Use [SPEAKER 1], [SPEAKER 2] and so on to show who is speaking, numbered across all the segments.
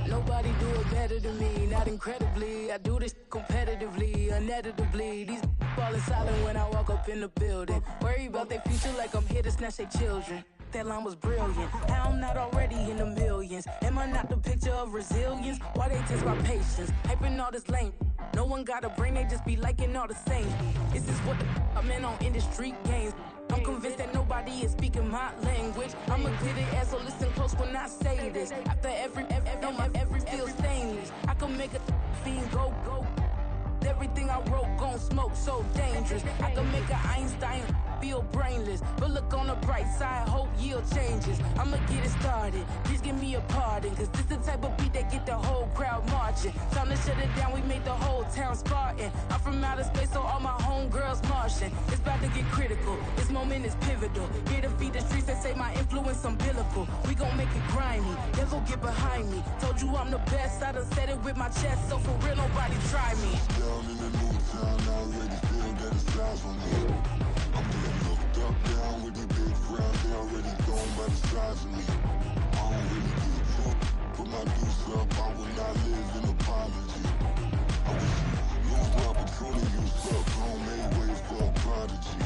[SPEAKER 1] Nobody do it better than me, not incredibly. I do this competitively, uneditably. These falling silent when I walk up in the building. Worry about their future like I'm here to snatch their children. That line was brilliant. How I'm not already in the millions? Am I not the picture of resilience? Why they test my patience? Hyping all this lame. No one got a brain, they just be liking all the same. This is what the I'm in on industry games. I'm convinced that nobody is speaking my language. I'm a good ass, so listen close when I say this. After every feel stainless. I can make a fiend go. Everything I wrote gon' smoke, so dangerous. I can make an Einstein feel brainless, but look on the bright side, hope yield changes. I'ma get it started, please give me a pardon, cause this the type of beat that get the whole crowd marching. Time to shut it down, we made the whole town Spartan. I'm from outer space, so all my homegirls Martian. It's about to get critical, this moment is pivotal. Here to feed the streets, they say my influence umbilical. We gon' make it grimy, never get behind me. Told you I'm the best, I done said it with my chest, so for real nobody try me.
[SPEAKER 2] Down in the new town, I already feel that it's eyes on me. I'm getting looked up, down with these big frowns, they already gone by the size of me. I don't really get drunk, put my deuce up, I will not live in apology. I wish you lose my opportunity, you suck, homemade ways for a prodigy.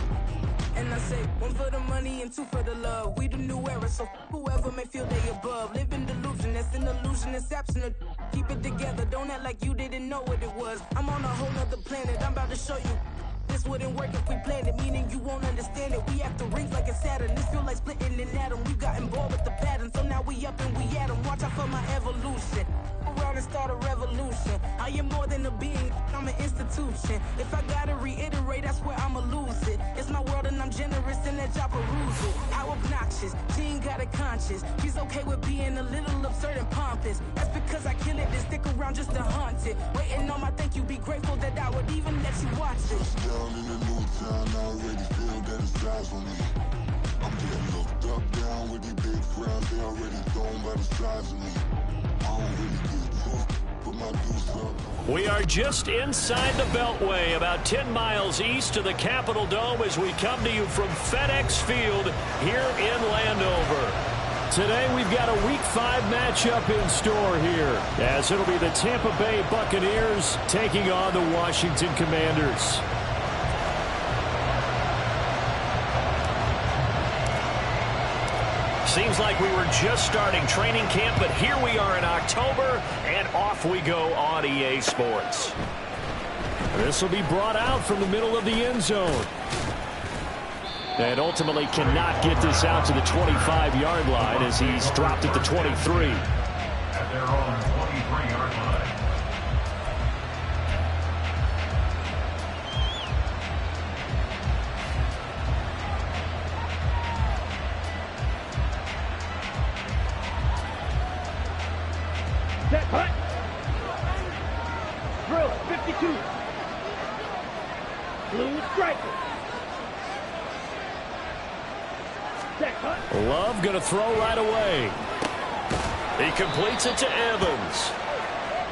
[SPEAKER 1] And I say, one for the money and two for the love. We the new era, so whoever may feel they above. Live in delusion, that's an illusion, it's absent. Keep it together, don't act like you didn't know what it was. I'm on a whole nother planet, I'm about to show you. This wouldn't work if we planned it, meaning you won't understand it. We have to rings like it's Saturn. This feel like splitting an atom. We got involved with the pattern, so now we up and we at 'em. Watch out for my evolution. Around and start a revolution. I am more than a being, I'm an institution. If I gotta reiterate, that's where I'ma lose it. It's my world and I'm generous and that y'all peruse it. How obnoxious, she ain't got a conscience. She's okay with being a little absurd and pompous. That's because I kill it and stick around just to haunt it. Waiting on my thank you, be grateful that I would even let you watch it.
[SPEAKER 2] Down in the new town, I already feel that it's eyes on me. I'm getting looked up, down with these big frowns, they already gone by the size of me. I don't really get drunk, put my deuce up.
[SPEAKER 3] We are just inside the Beltway, about 10 miles east of the Capitol Dome as we come to you from FedEx Field here in Landover. Today we've got a Week 5 matchup in store here, as it'll be the Tampa Bay Buccaneers taking on the Washington Commanders. Seems like we were just starting training camp, but here we are in October, and off we go on EA Sports. This will be brought out from the middle of the end zone. And ultimately cannot get this out to the 25-yard line as he's dropped at the 23.
[SPEAKER 4] at their own 23-yard line.
[SPEAKER 5] Set, hut. Drill, 52. Blue striker. Set, hut.
[SPEAKER 3] Love going to throw right away. He completes it to Evans.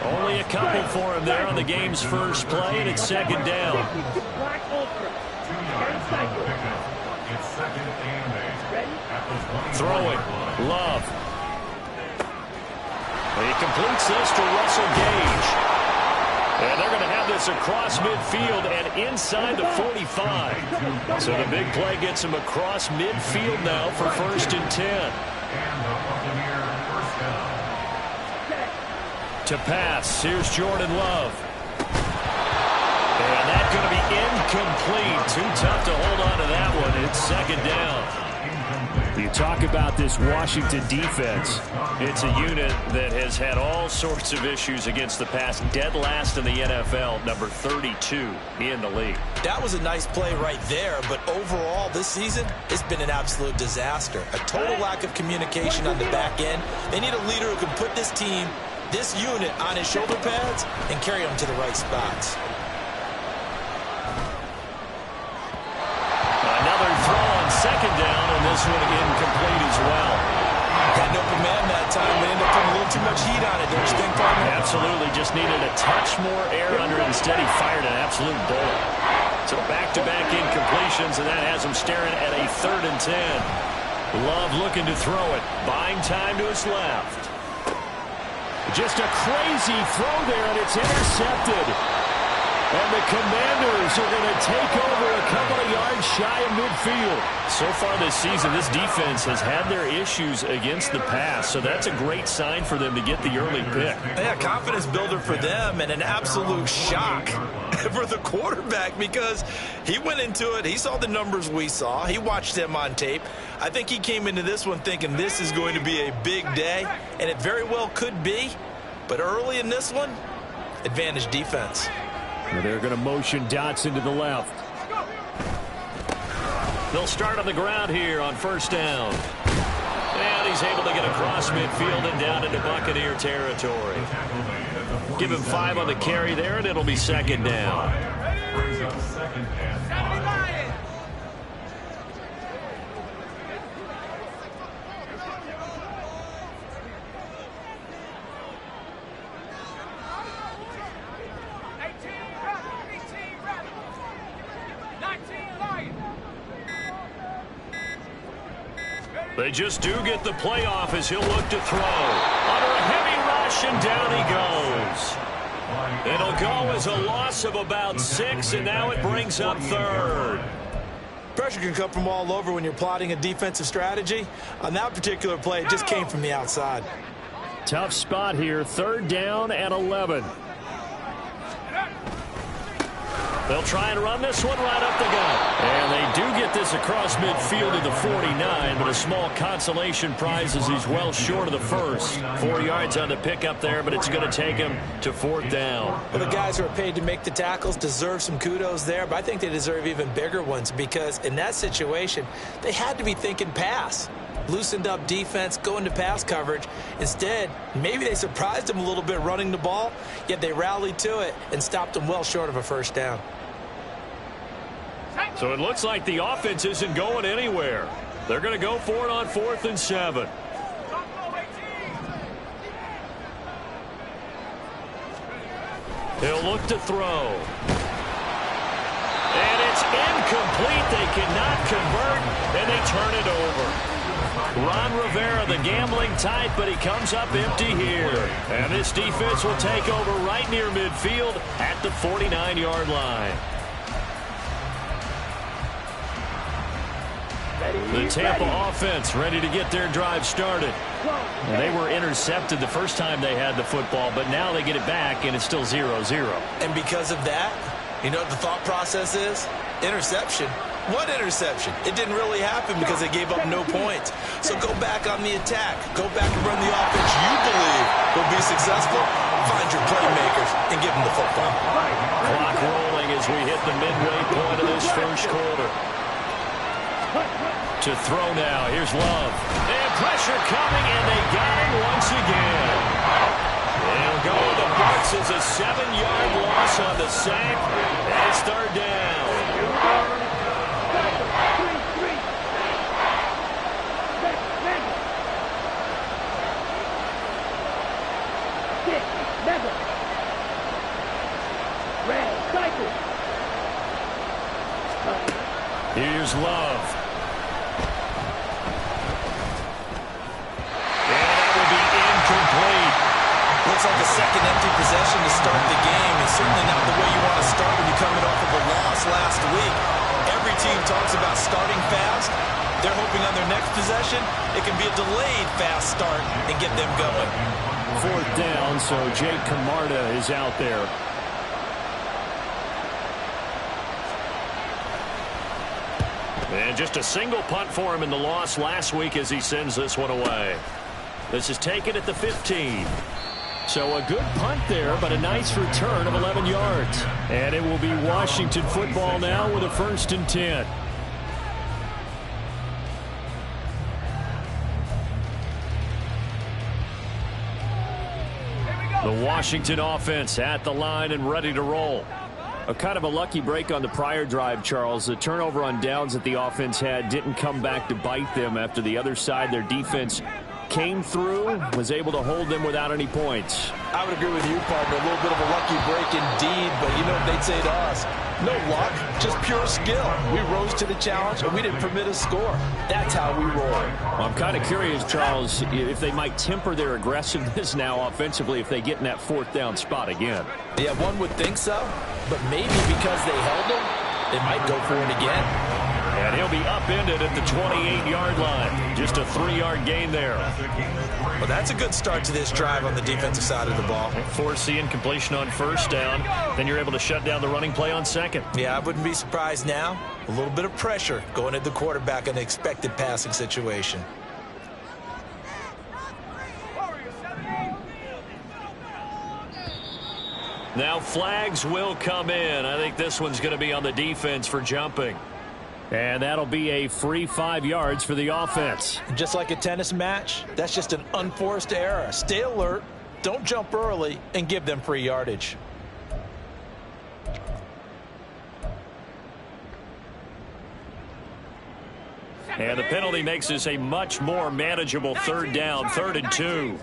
[SPEAKER 3] Only a couple for him there on the game's first play, and it's second down.
[SPEAKER 5] Black Ultra.
[SPEAKER 4] It's second and 8.
[SPEAKER 3] Throwing. Love. He completes this to Russell Gage. And they're going to have this across midfield and inside the 45. So the big play gets him across midfield now for 1st and 10.
[SPEAKER 4] And the Buccaneer first down.
[SPEAKER 3] To pass, here's Jordan Love. And that's going to be incomplete. Too tough to hold on to that one. It's second down. You talk about this Washington defense. It's a unit that has had all sorts of issues against the pass. Dead last in the NFL, number 32 in the league.
[SPEAKER 6] That was a nice play right there, but overall this season, it's been an absolute disaster. A total lack of communication on the back end. They need a leader who can put this team, this unit, on his shoulder pads and carry them to the right spots.
[SPEAKER 3] Another throw on second down, and this one incomplete as well.
[SPEAKER 6] Got an open man that time, but ended up putting a little too much heat on it, don't you think, partner?
[SPEAKER 3] Absolutely, just needed a touch more air under it. Instead, he fired an absolute bullet. So back-to-back incompletions, and that has him staring at a 3rd and 10. Love looking to throw it, buying time to his left. Just a crazy throw there, and it's intercepted. And the Commanders are going to take over a couple of yards shy of midfield. So far this season, this defense has had their issues against the pass, so that's a great sign for them to get the early pick.
[SPEAKER 6] Yeah, confidence builder for them and an absolute shock for the quarterback because he went into it. He saw the numbers we saw. He watched them on tape. I think he came into this one thinking this is going to be a big day, and it very well could be. But early in this one, advantage defense.
[SPEAKER 3] Well, they're going to motion Dotson to the left. They'll start on the ground here on 1st down. And he's able to get across midfield and down into Buccaneer territory. Give him 5 on the carry there, and it'll be second down.
[SPEAKER 4] Brings up second and 5.
[SPEAKER 3] They just do get the playoff as he'll look to throw. Under a heavy rush, and down he goes. It'll go as a loss of about 6, and now it brings up 3rd.
[SPEAKER 6] Pressure can come from all over when you're plotting a defensive strategy. On that particular play, it just came from the outside.
[SPEAKER 3] Tough spot here, 3rd down and 11. They'll try and run this one right up the gut. And they do get this across midfield to the 49, but a small consolation prize as he's well short of the first. 4 yards on the pickup there, but it's going to take him to 4th down.
[SPEAKER 6] Well, the guys who are paid to make the tackles deserve some kudos there, but I think they deserve even bigger ones because in that situation, they had to be thinking pass. Loosened up defense, going to pass coverage. Instead, maybe they surprised him a little bit running the ball, yet they rallied to it and stopped him well short of a 1st down.
[SPEAKER 3] So it looks like the offense isn't going anywhere. They're going to go for it on 4th and 7. He'll look to throw. And it's incomplete. They cannot convert, and they turn it over. Ron Rivera, the gambling type, but he comes up empty here. And this defense will take over right near midfield at the 49-yard line. The Tampa offense ready to get their drive started. And they were intercepted the first time they had the football, but now they get it back, and it's still 0-0.
[SPEAKER 6] And because of that, you know what the thought process is? Interception. What interception? It didn't really happen because they gave up no points. So go back on the attack. Go back and run the offense you believe will be successful. Find your playmakers and give them the football.
[SPEAKER 3] Clock rolling as we hit the midway point of this first quarter. To throw now. Here's Love. And pressure coming, and they got him once again. They'll go with the Bucs as a 7-yard loss on the sack. And it's third down. Here's Love. And that will be incomplete.
[SPEAKER 6] Looks like a second empty possession to start the game, and certainly not the way you want to start when you're coming off of a loss last week. Every team talks about starting fast. They're hoping on their next possession it can be a delayed fast start and get them going.
[SPEAKER 3] Fourth down, so Jake Camarda is out there. And just a single punt for him in the loss last week as he sends this one away. This is taken at the 15. So a good punt there, but a nice return of 11 yards. And it will be Washington football now with a 1st and 10. The Washington offense at the line and ready to roll. A kind of a lucky break on the prior drive, Charles. The turnover on downs that the offense had didn't come back to bite them after the other side. Their defense came through, was able to hold them without any points.
[SPEAKER 6] I would agree with you, partner. A little bit of a lucky break indeed, but you know what they'd say to us? No luck, just pure skill. We rose to the challenge, and we didn't permit a score. That's how we roll.
[SPEAKER 3] Well, I'm kind of curious, Charles, if they might temper their aggressiveness now offensively if they get in that 4th down spot again.
[SPEAKER 6] Yeah, one would think so, but maybe because they held them, they might go for it again.
[SPEAKER 3] And he'll be upended at the 28-yard line. Just a 3-yard gain there.
[SPEAKER 6] Well, that's a good start to this drive on the defensive side of the ball.
[SPEAKER 3] Force the incompletion on 1st down. Then you're able to shut down the running play on 2nd.
[SPEAKER 6] Yeah, I wouldn't be surprised now. A little bit of pressure going at the quarterback in an expected passing situation.
[SPEAKER 3] Now flags will come in. I think this one's going to be on the defense for jumping. And that'll be a free 5 yards for the offense.
[SPEAKER 6] Just like a tennis match, that's just an unforced error. Stay alert, don't jump early, and give them free yardage.
[SPEAKER 3] And the penalty makes this a much more manageable 3rd down, 3rd and 2.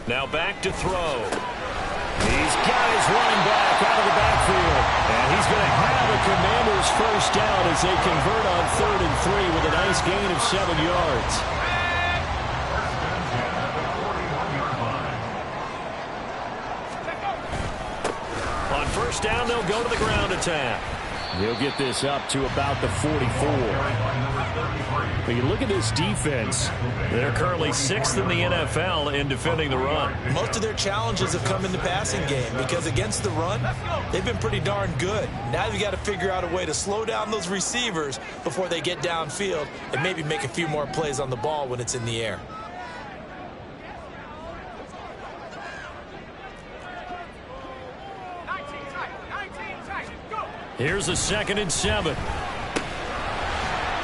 [SPEAKER 3] Now back to throw. He's got his running back out of the backfield. And he's going to have a Commanders 1st down as they convert on 3rd and 3 with a nice gain of 7 yards. On 1st down, they'll go to the ground attack. He'll get this up to about the 44. But you look at this defense. They're currently 6th in the NFL in defending the run.
[SPEAKER 6] Most of their challenges have come in the passing game because against the run, they've been pretty darn good. Now you've got to figure out a way to slow down those receivers before they get downfield and maybe make a few more plays on the ball when it's in the air.
[SPEAKER 3] Here's a 2nd and 7.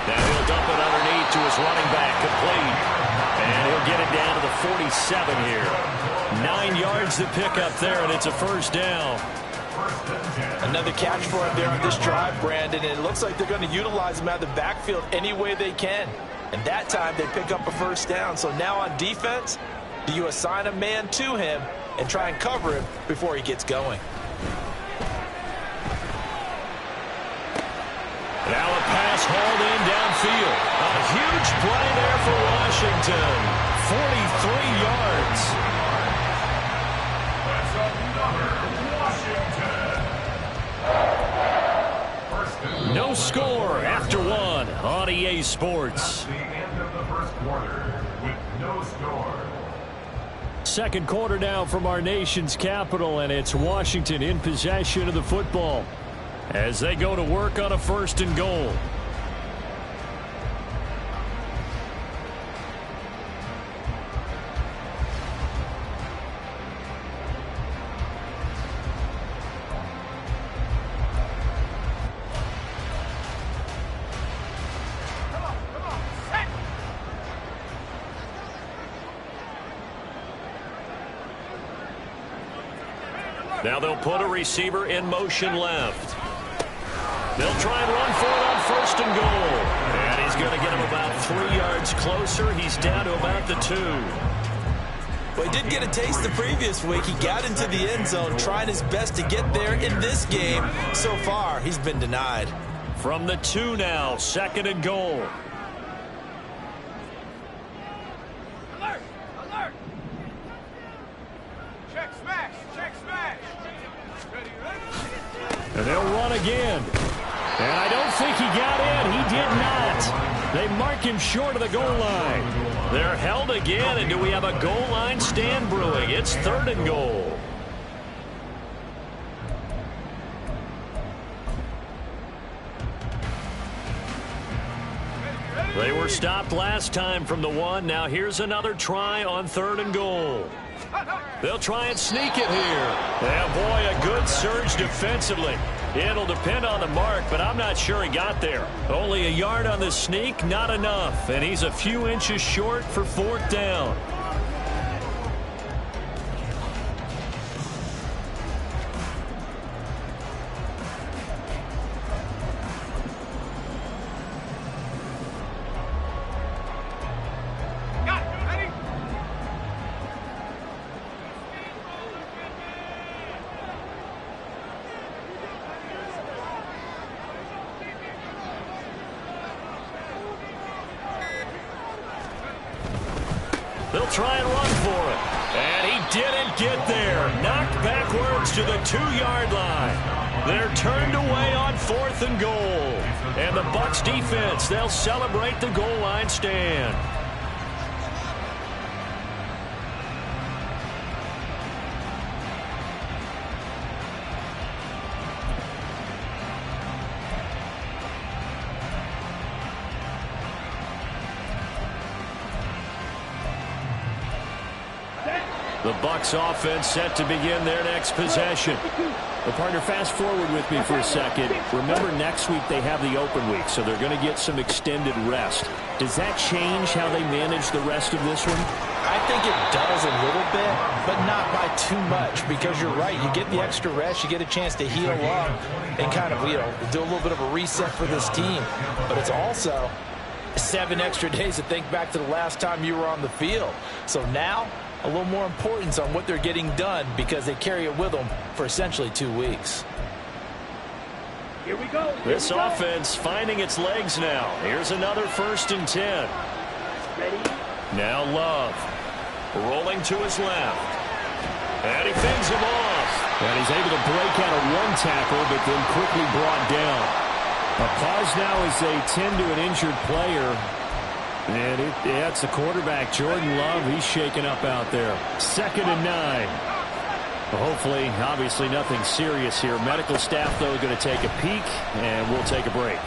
[SPEAKER 3] Now he'll dump it underneath to his running back, complete. And he'll get it down to the 47 here. 9 yards to pick up there, and it's a 1st down.
[SPEAKER 6] Another catch for him there on this drive, Brandon, and it looks like they're going to utilize him out of the backfield any way they can. And that time they pick up a 1st down. So now on defense, do you assign a man to him and try and cover him before he gets going?
[SPEAKER 3] Now a pass hauled in downfield. A huge play there for Washington. 43 yards. No score after 1 on EA Sports.
[SPEAKER 4] The end of the 1st quarter with no score.
[SPEAKER 3] Second quarter now from our nation's capital, and it's Washington in possession of the football as they go to work on a 1st and goal. Now they'll put a receiver in motion left. They'll try and run for it on 1st and goal. And he's going to get him about 3 yards closer. He's down to about the 2.
[SPEAKER 6] Well, he did get a taste the previous week. He got into the end zone, trying his best to get there in this game. So far, he's been denied.
[SPEAKER 3] From the 2 now, 2nd and goal.
[SPEAKER 5] Alert! Alert! Check smash! Check smash! Ready, ready?
[SPEAKER 3] And they'll run again. And I don't think he got in. He did not. They mark him short of the goal line. They're held again, and do we have a goal line stand brewing? It's 3rd and goal. They were stopped last time from the 1. Now here's another try on 3rd and goal. They'll try and sneak it here. Yeah, boy, a good surge defensively. It'll depend on the mark, but I'm not sure he got there. Only a yard on the sneak, not enough. And he's a few inches short for 4th down. They'll try and run for it. And he didn't get there. Knocked backwards to the 2-yard line. They're turned away on 4th and goal. And the Bucs defense, they'll celebrate the goal line stand. The Bucs offense set to begin their next possession.
[SPEAKER 7] Well, partner, fast forward with me for a second. Remember, next week they have the open week, so they're going to get some extended rest. Does that change how they manage the rest of this one?
[SPEAKER 6] I think it does a little bit, but not by too much, because you're right. You get the extra rest, you get a chance to heal up and kind of, do a little bit of a reset for this team. But it's also 7 extra days to think back to the last time you were on the field. So now, a little more importance on what they're getting done because they carry it with them for essentially 2 weeks.
[SPEAKER 5] Here we go.
[SPEAKER 3] This offense finding its legs now. Here's another 1st and 10.
[SPEAKER 5] Ready?
[SPEAKER 3] Now Love. Rolling to his left. And he fends him off.
[SPEAKER 7] And he's able to break out of 1 tackle, but then quickly brought down. A pause now as they tend to an injured player. And it's the quarterback, Jordan Love. He's shaken up out there. 2nd and 9. Hopefully, obviously nothing serious here. Medical staff, though, going to take a peek, and we'll take a break.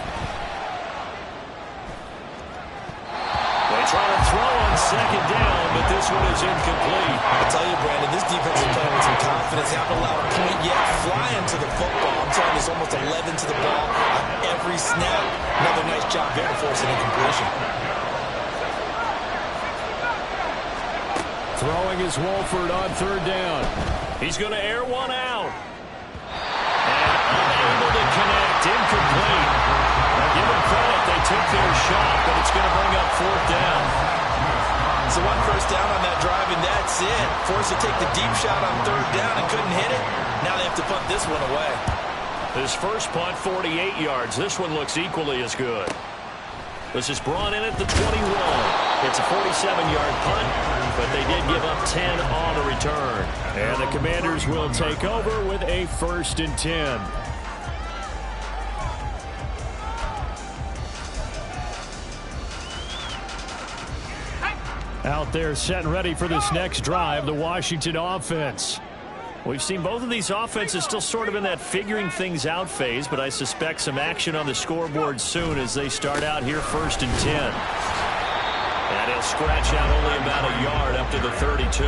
[SPEAKER 3] They try to throw on 2nd down, but this one is incomplete.
[SPEAKER 6] I tell you, Brandon, this defense is playing with some confidence. Haven't allowed a point yet. Flying to the football. I'm telling you, it's almost 11 to the ball on every snap. Another nice job there to force an incompletion.
[SPEAKER 3] Throwing is Wolford on 3rd down. He's going to air one out. And unable to connect. Incomplete. Now give them credit. They took their shot, but it's going to bring up 4th down.
[SPEAKER 6] So 1 first down on that drive, and that's it. Forced to take the deep shot on 3rd down and couldn't hit it. Now they have to punt this one away.
[SPEAKER 3] His first punt, 48 yards. This one looks equally as good. This is brought in at the 21. It's a 47-yard punt, but they did give up 10 on the return. And the Commanders will take over with a 1st and 10. Out there set and ready for this next drive, the Washington offense. We've seen both of these offenses still sort of in that figuring things out phase, but I suspect some action on the scoreboard soon as they start out here 1st and 10. And he'll scratch out only about a yard up to the 32.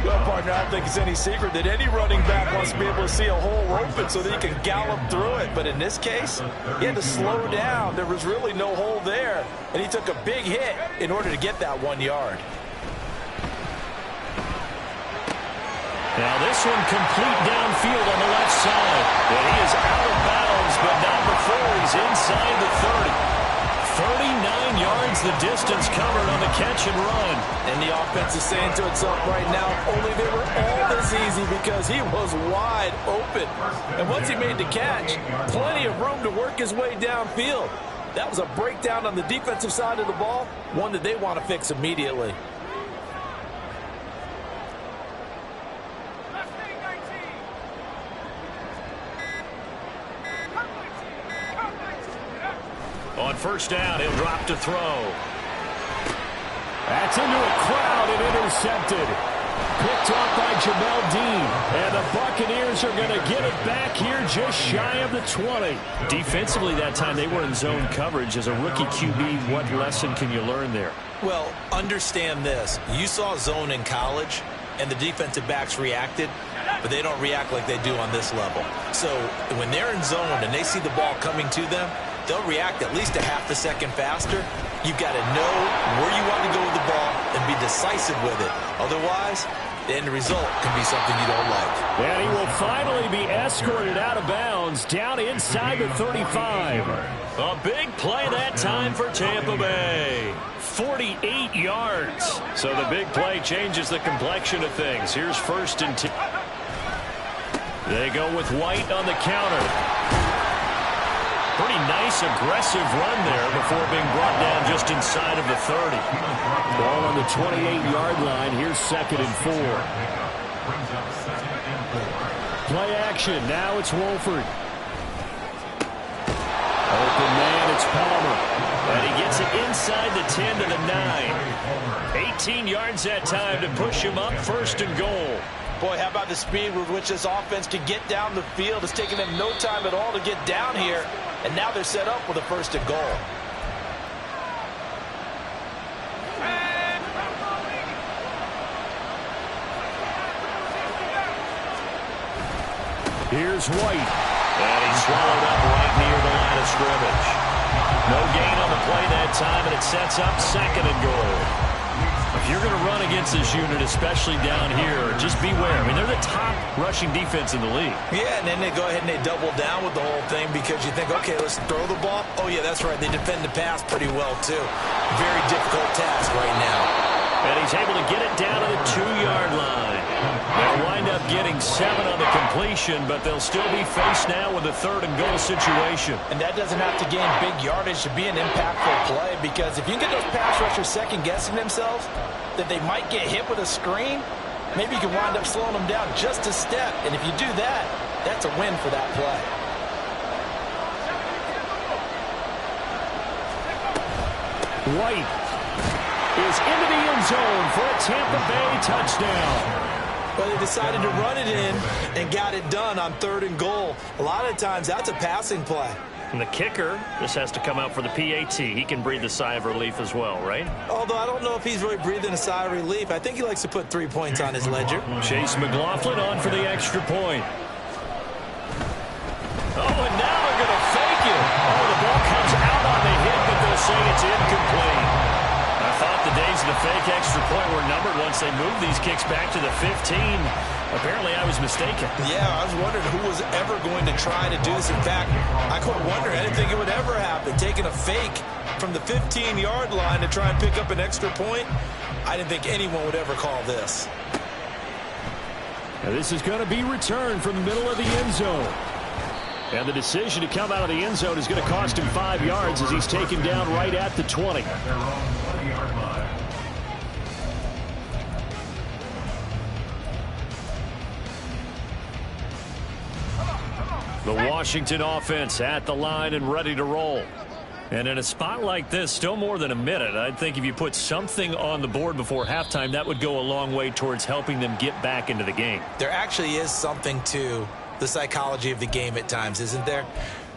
[SPEAKER 6] Well, partner, I don't think it's any secret that any running back wants to be able to see a hole open so that he can gallop through it. But in this case, he had to slow down. There was really no hole there, and he took a big hit in order to get that 1 yard.
[SPEAKER 3] Now this one complete downfield on the left side. And he is out of bounds, but not before he's inside the 30. 39 yards the distance covered on the catch and run.
[SPEAKER 6] And the offense is saying to itself right now, only they were all this easy because he was wide open. And once he made the catch, plenty of room to work his way downfield. That was a breakdown on the defensive side of the ball, one that they want to fix immediately.
[SPEAKER 3] On 1st down, he'll drop to throw. That's into a crowd and intercepted. Picked off by Jamel Dean. And the Buccaneers are going to get it back here just shy of the 20. Defensively that time, they were in zone coverage. As a rookie QB, what lesson can you learn there?
[SPEAKER 6] Well, understand this. You saw zone in college, and the defensive backs reacted, but they don't react like they do on this level. So when they're in zone and they see the ball coming to them, they'll react at least a half a second faster. You've got to know where you want to go with the ball and be decisive with it. Otherwise, the end result can be something you don't like.
[SPEAKER 3] And he will finally be escorted out of bounds down inside the 35. A big play that time for Tampa Bay. 48 yards. So the big play changes the complexion of things. Here's 1st and 10. They go with White on the counter. Pretty nice, aggressive run there before being brought down just inside of the 30. Ball on the 28-yard line. Here's 2nd and 4. Play action. Now it's Wolford. Open man, it's Palmer. And he gets it inside the 10 to the 9. 18 yards that time to push him up 1st and goal.
[SPEAKER 6] Boy, how about the speed with which this offense can get down the field? It's taken them no time at all to get down here. And now they're set up with a 1st and goal.
[SPEAKER 3] Here's White. And he's swallowed up right near the line of scrimmage. No gain on the play that time, and it sets up 2nd and goal. If you're going to run against this unit, especially down here, just beware. I mean, they're the top rushing defense in the league.
[SPEAKER 6] Yeah, and then they go ahead and they double down with the whole thing because you think, okay, let's throw the ball. Oh, yeah, that's right. They defend the pass pretty well, too. Very difficult task right now.
[SPEAKER 3] And he's able to get it down to the 2-yard line. They'll wind up getting 7 on the completion, but they'll still be faced now with a 3rd and goal situation.
[SPEAKER 6] And that doesn't have to gain big yardage to be an impactful play, because if you can get those pass rushers second-guessing themselves, that they might get hit with a screen, maybe you can wind up slowing them down just a step. And if you do that, that's a win for that play.
[SPEAKER 3] White is into the end zone for a Tampa Bay touchdown.
[SPEAKER 6] Well, they decided to run it in and got it done on 3rd and goal. A lot of times, that's a passing play.
[SPEAKER 3] And the kicker, this has to come out for the PAT. He can breathe a sigh of relief as well, right?
[SPEAKER 6] Although I don't know if he's really breathing a sigh of relief. I think he likes to put 3 points on his ledger.
[SPEAKER 3] Chase McLaughlin on for the extra point. Oh, and now they're going to fake it. Oh, the ball comes out on the hit, but they'll say it's incomplete. I thought the days of the fake extra point were numbered once they moved these kicks back to the 15. Apparently, I was mistaken.
[SPEAKER 6] Yeah, I was wondering who was ever going to try to do this. In fact, I couldn't wonder. I didn't think it would ever happen. Taking a fake from the 15-yard line to try and pick up an extra point, I didn't think anyone would ever call this.
[SPEAKER 3] Now this is going to be returned from the middle of the end zone. And the decision to come out of the end zone is going to cost him 5 yards as he's taken down right at the 20. The Washington offense at the line and ready to roll. And in a spot like this, still more than a minute, I think if you put something on the board before halftime, that would go a long way towards helping them get back into the game.
[SPEAKER 6] There actually is something to the psychology of the game at times, isn't there?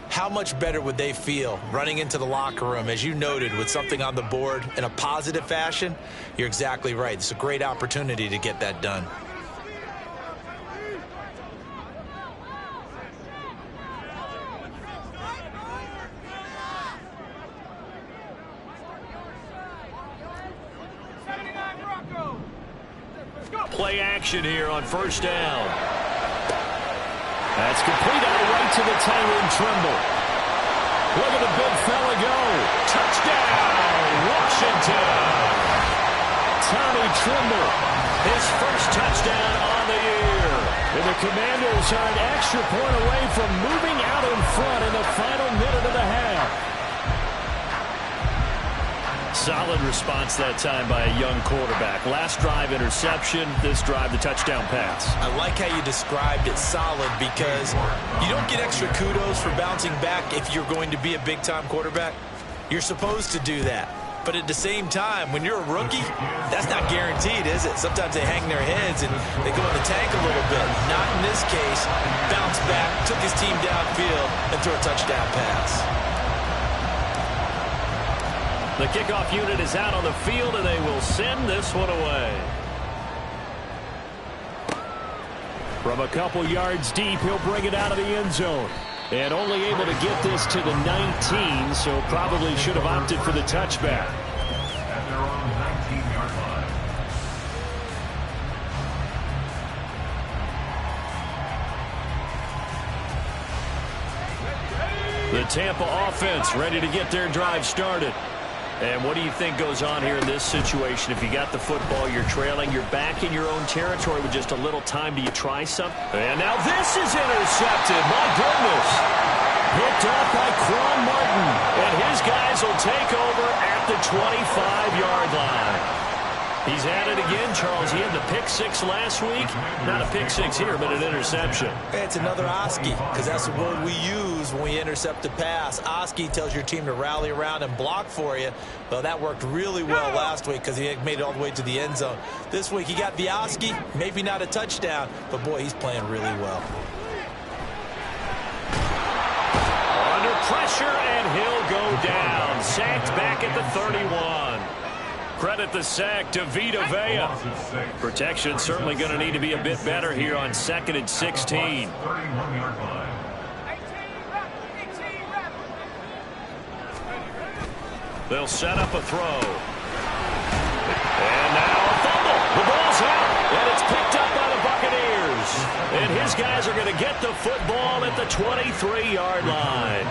[SPEAKER 6] How much better would they feel running into the locker room, as you noted, with something on the board in a positive fashion? You're exactly right. It's a great opportunity to get that done.
[SPEAKER 3] Play action here on first down. That's complete out right to the Tyrone Trimble. Look at the big fella go. Touchdown, Washington. Tommy Trimble, his first touchdown on the year. And the Commanders are an extra point away from moving out in front in the final minute of the half. Solid response that time by a young quarterback. Last drive, interception. This drive, the touchdown pass.
[SPEAKER 6] I like how you described it solid, because you don't get extra kudos for bouncing back if you're going to be a big-time quarterback. You're supposed to do that. But at the same time, when you're a rookie, that's not guaranteed, is it? Sometimes they hang their heads and they go in the tank a little bit. Not in this case. Bounce back, took his team downfield, and threw a touchdown pass.
[SPEAKER 3] The kickoff unit is out on the field, and they will send this one away. From a couple yards deep, he'll bring it out of the end zone. And only able to get this to the 19, so probably should have opted for the touchback.
[SPEAKER 4] At their own 19-yard line.
[SPEAKER 3] The Tampa offense ready to get their drive started. And what do you think goes on here in this situation? If you got the football, you're trailing, you're back in your own territory with just a little time. Do you try something? And now this is intercepted. My goodness. Picked off by Quan Martin. And his guys will take over at the 25-yard line. He's at it again, Charles. He had the pick six last week. Not a pick six here, but an interception.
[SPEAKER 6] It's another Oski, because that's the word we use when we intercept a pass. Oski tells your team to rally around and block for you. Well, that worked really well last week because he made it all the way to the end zone. This week he got the Oski, maybe not a touchdown, but boy, he's playing really well.
[SPEAKER 3] Under pressure, and he'll go down. Sacked back at the 31. Credit the sack to Vita Vea. Protection certainly going to need to be a bit better here on 2nd and 16.
[SPEAKER 4] 31-yard line.
[SPEAKER 3] They'll set up a throw. And now a fumble. The ball's out, and it's picked up by the Buccaneers. And his guys are going to get the football at the 23-yard line.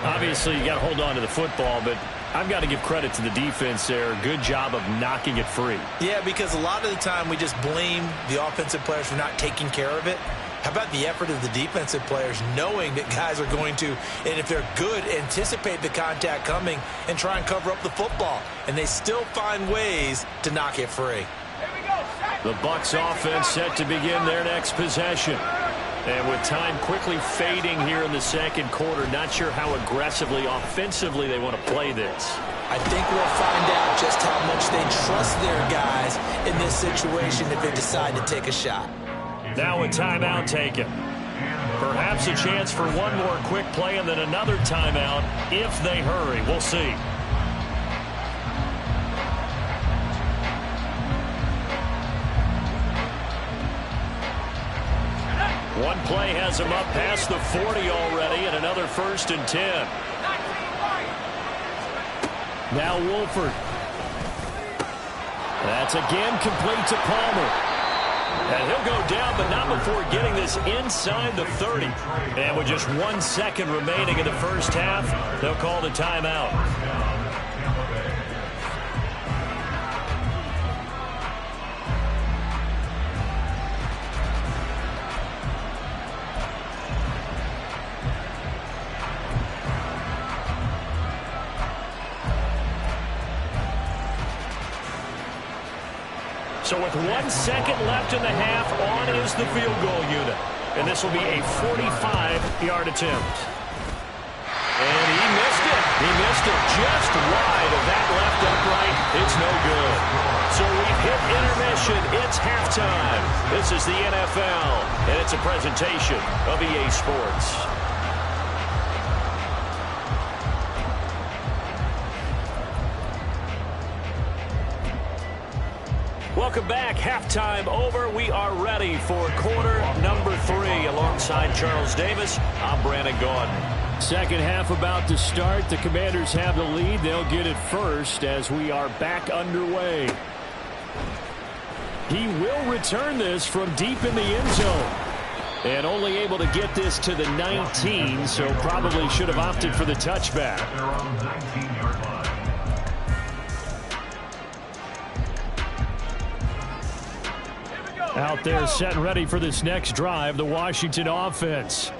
[SPEAKER 3] Obviously, you got to hold on to the football, but I've got to give credit to the defense there. Good job of knocking it free.
[SPEAKER 6] Yeah, because a lot of the time we just blame the offensive players for not taking care of it. How about the effort of the defensive players knowing that guys are going to, and if they're good, anticipate the contact coming and try and cover up the football. And they still find ways to knock it free.
[SPEAKER 3] The Bucs offense set to begin their next possession. And with time quickly fading here in the second quarter, not sure how aggressively, offensively they want to play this.
[SPEAKER 6] I think we'll find out just how much they trust their guys in this situation if they decide to take a shot.
[SPEAKER 3] Now a timeout taken. Perhaps a chance for one more quick play and then another timeout if they hurry. We'll see. One play has him up past the 40 already, and another 1st and 10. Now Wolford. That's again complete to Palmer. And he'll go down, but not before getting this inside the 30. And with just 1 second remaining in the first half, they'll call the timeout. So with 1 second left in the half, on is the field goal unit. And this will be a 45-yard attempt. And he missed it. He missed it just wide of that left upright. It's no good. So we've hit intermission. It's halftime. This is the NFL, and it's a presentation of EA Sports. Welcome back. Halftime over. We are ready for quarter number 3. Alongside Charles Davis, I'm Brandon Gaudin.
[SPEAKER 7] Second half about to start. The Commanders have the lead. They'll get it first as we are back underway. He will return this from deep in the end zone. And only able to get this to the 19, so probably should have opted for the touchback.
[SPEAKER 4] They're on the 19-yard line.
[SPEAKER 7] Out there set and ready for this next drive, the Washington offense.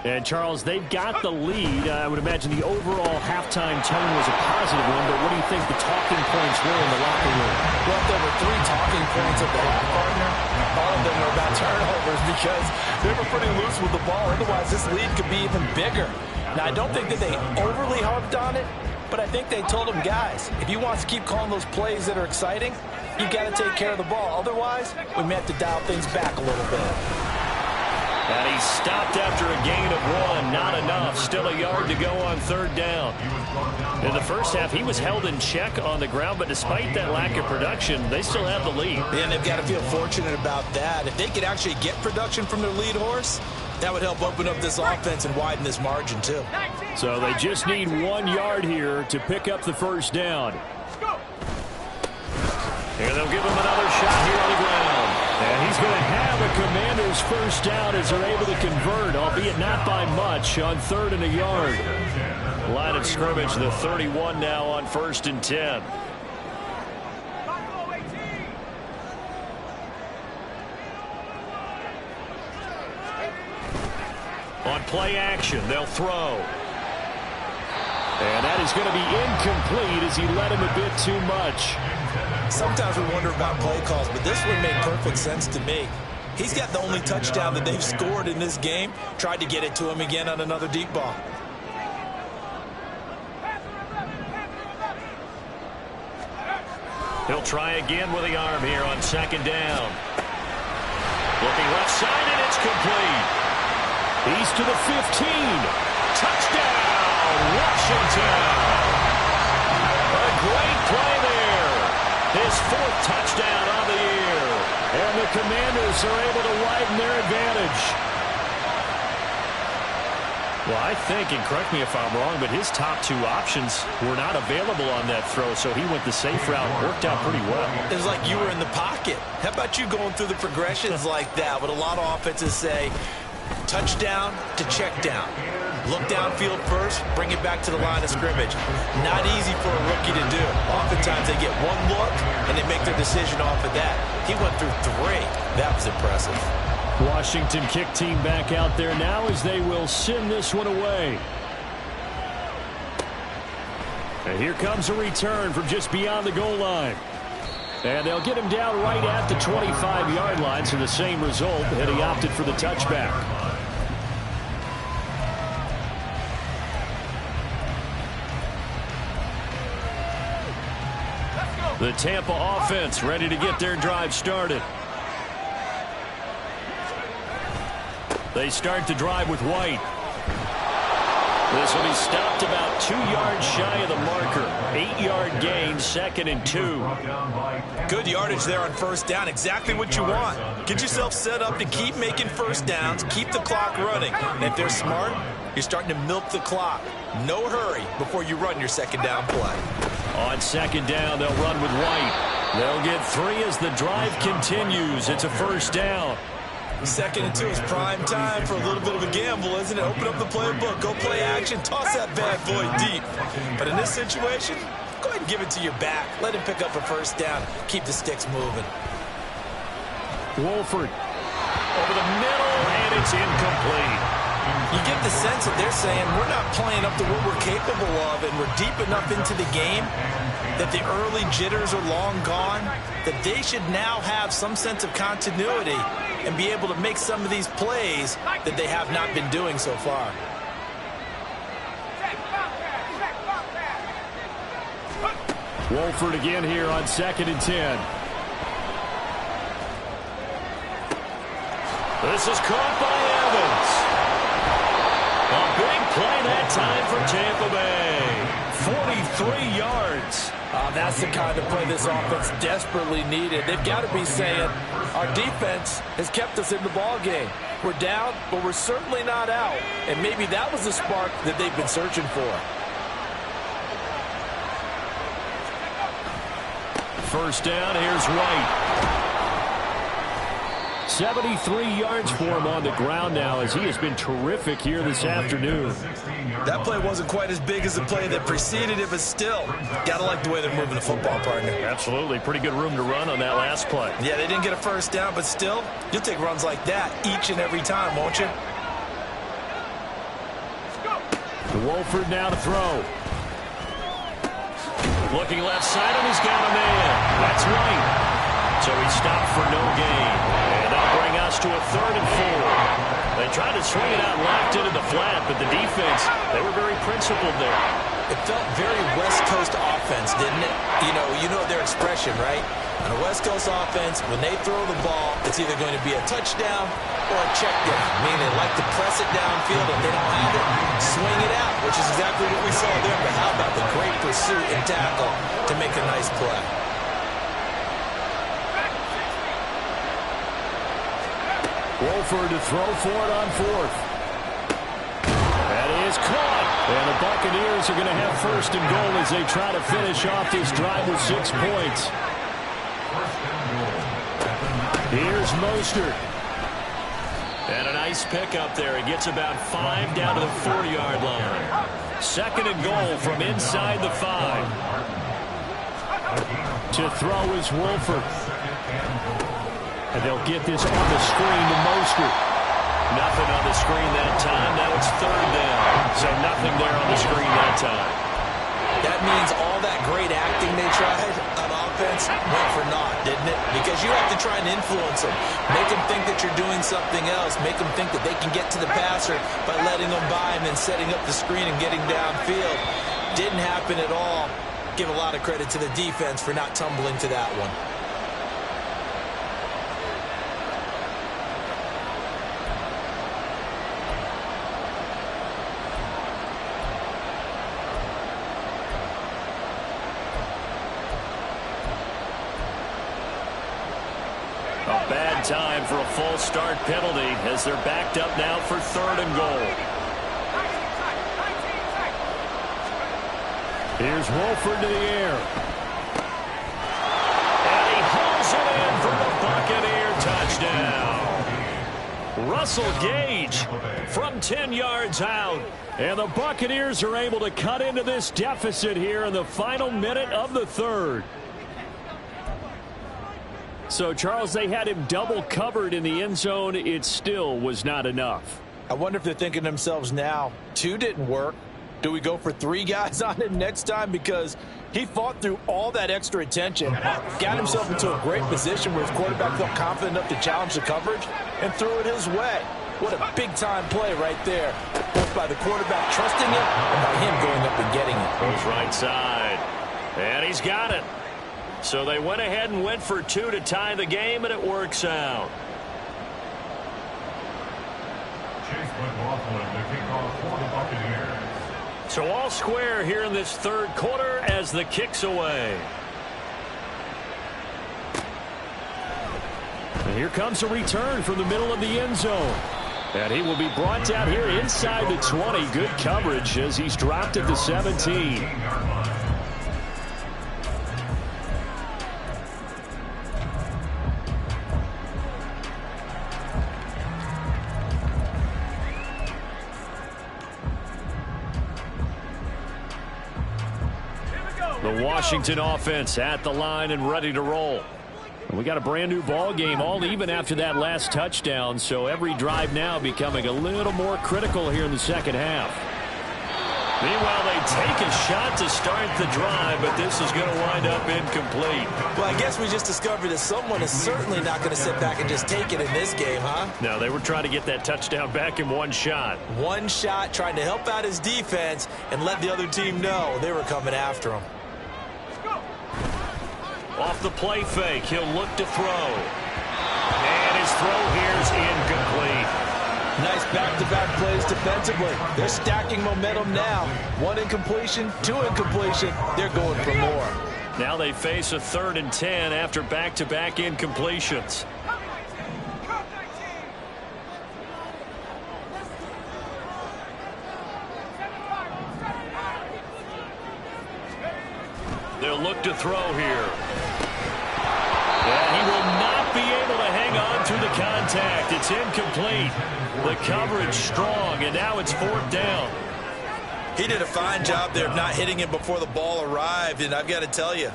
[SPEAKER 7] And, Charles, they've got the lead. I would imagine the overall halftime tone was a positive one, but what do you think the talking points were in the locker room?
[SPEAKER 6] Well, there were 3 talking points at the half, partner. All of them were about turnovers because they were pretty loose with the ball. Otherwise, this lead could be even bigger. Now, I don't think that they overly harped on it, but I think they told them, guys, if you want to keep calling those plays that are exciting, you've got to take care of the ball. Otherwise, we may have to dial things back a little bit.
[SPEAKER 3] And he stopped after a gain of 1. Not enough. Still a yard to go on third down. In the first half, he was held in check on the ground, but despite that lack of production, they still have the lead.
[SPEAKER 6] And they've got to feel fortunate about that. If they could actually get production from their lead horse, that would help open up this offense and widen this margin, too.
[SPEAKER 7] So they just need 1 yard here to pick up the first down.
[SPEAKER 3] And they'll give him another shot here on the ground.
[SPEAKER 7] And he's going to have a Commanders first down as they're able to convert, albeit not by much, on 3rd and a yard.
[SPEAKER 3] Line of scrimmage, the 31 now on 1st and 10. On play action, they'll throw.
[SPEAKER 7] And that is going to be incomplete as he led him a bit too much.
[SPEAKER 6] Sometimes we wonder about play calls, but this one made perfect sense to me. He's got the only touchdown that they've scored in this game. Tried to get it to him again on another deep ball.
[SPEAKER 3] He'll try again with the arm here on 2nd down. Looking left side, and it's complete.
[SPEAKER 7] He's to the 15.
[SPEAKER 3] Touchdown, Washington. A great play there. His 4th touchdown of the year.
[SPEAKER 7] And the Commanders are able to widen their advantage.
[SPEAKER 3] Well, I think, and correct me if I'm wrong, but his top 2 options were not available on that throw, so he went the safe route. Worked out pretty well.
[SPEAKER 6] It was like you were in the pocket. How about you going through the progressions like that? What a lot of offenses say, touchdown to check down. Look downfield first, bring it back to the line of scrimmage. Not easy for a rookie to do. Oftentimes they get 1 look, and they make their decision off of that. He went through 3. That was impressive.
[SPEAKER 7] Washington kick team back out there now as they will send this one away. And here comes a return from just beyond the goal line. And they'll get him down right at the 25-yard line, so the same result, and he opted for the touchback. The Tampa offense ready to get their drive started. They start the drive with White. This will be stopped about 2 yards shy of the marker. 8-yard gain, 2nd and 2.
[SPEAKER 6] Good yardage there on 1st down. Exactly what you want. Get yourself set up to keep making 1st downs, keep the clock running. And if they're smart, you're starting to milk the clock. No hurry before you run your 2nd down play.
[SPEAKER 7] On 2nd down, they'll run with White. They'll get 3 as the drive continues. It's a 1st down.
[SPEAKER 6] 2nd and 2 is prime time for a little bit of a gamble, isn't it? Open up the playbook, go play action, toss that bad boy deep. But in this situation, go ahead and give it to your back. Let him pick up a 1st down. Keep the sticks moving.
[SPEAKER 7] Wolford
[SPEAKER 3] over the middle, and it's incomplete.
[SPEAKER 6] You get the sense that they're saying we're not playing up to what we're capable of, and we're deep enough into the game that the early jitters are long gone, that they should now have some sense of continuity and be able to make some of these plays that they have not been doing so far.
[SPEAKER 7] Wolford again here on 2nd and 10. This is caught by Evans. A big play that time for Tampa Bay. 43 yards.
[SPEAKER 6] That's the kind of play this offense desperately needed. They've got to be saying, our defense has kept us in the ball game. We're down, but we're certainly not out. And maybe that was the spark that they've been searching for.
[SPEAKER 7] First down, here's White. 73 yards for him on the ground now as he has been terrific here this afternoon.
[SPEAKER 6] That play wasn't quite as big as the play that preceded it, but still, gotta like the way they're moving the football, partner.
[SPEAKER 7] Absolutely. Pretty good room to run on that last play.
[SPEAKER 6] Yeah, they didn't get a first down, but still, you'll take runs like that each and every time, won't you?
[SPEAKER 7] To Wolford now to throw. Looking left side, and he's got a man. That's White. So he stopped for no gain. And that'll bring us to a 3rd and 4. They tried to swing it out left into the flat, but the defense, they were very principled there.
[SPEAKER 6] It felt very West Coast offense, didn't it? You know their expression, right? On a West Coast offense, when they throw the ball, it's either going to be a touchdown or a check down. Meaning they like to press it downfield. If they don't have it, swing it out, which is exactly what we saw there. But how about the great pursuit and tackle to make a nice play?
[SPEAKER 7] Wolford to throw for it on 4th. That is caught. And the Buccaneers are going to have 1st and goal as they try to finish off this drive with 6 points. Here's Mostert. And a nice pickup there. He gets about 5 down to the 4-yard line. 2nd and goal from inside the 5. To throw is Wolford. And they'll get this on the screen to Mostert. Nothing on the screen that time. Now it's 3rd down. So nothing there on the screen that time.
[SPEAKER 6] That means all that great acting they tried on offense went for naught, didn't it? Because you have to try and influence them. Make them think that you're doing something else. Make them think that they can get to the passer by letting them by and then setting up the screen and getting downfield. Didn't happen at all. Give a lot of credit to the defense for not tumbling to that one.
[SPEAKER 7] Bad time for a false start penalty as they're backed up now for 3rd and goal. Here's Wolford to the air. And he hauls it in for the Buccaneer touchdown. Russell Gage from 10 yards out. And the Buccaneers are able to cut into this deficit here in the final minute of the 3rd. So, Charles, they had him double covered in the end zone. It still was not enough.
[SPEAKER 6] I wonder if they're thinking to themselves now, 2 didn't work. Do we go for 3 guys on him next time? Because he fought through all that extra attention, got himself into a great position where his quarterback felt confident enough to challenge the coverage and threw it his way. What a big-time play right there, both by the quarterback trusting it and by him going up and getting it.
[SPEAKER 7] Goes right side, and he's got it. So they went ahead and went for 2 to tie the game, and it works out.
[SPEAKER 4] Chase McLaughlin, the kickoff for the Buccaneers.
[SPEAKER 7] So all square here in this 3rd quarter as the kick's away. And here comes a return from the middle of the end zone. And he will be brought down here inside the 20. Good coverage as he's dropped at the 17. The Washington offense at the line and ready to roll. We got a brand new ball game, all even after that last touchdown, so every drive now becoming a little more critical here in the 2nd half. Meanwhile, they take a shot to start the drive, but this is going to wind up incomplete.
[SPEAKER 6] Well, I guess we just discovered that someone is certainly not going to sit back and just take it in this game, huh?
[SPEAKER 7] No, they were trying to get that touchdown back in 1 shot.
[SPEAKER 6] 1 shot, trying to help out his defense and let the other team know they were coming after him.
[SPEAKER 3] Off the play fake, he'll look to throw. And his throw here is incomplete.
[SPEAKER 6] Nice back-to-back plays defensively. They're stacking momentum now. 1 incompletion, 2 incompletion. They're going for more.
[SPEAKER 3] Now they face a 3rd and 10 after back-to-back incompletions. They'll look to throw here. And he will not be able to hang on through the contact. It's incomplete. The coverage strong, and now it's 4th down.
[SPEAKER 6] He did a fine job there of not hitting him before the ball arrived, and I've got to tell you,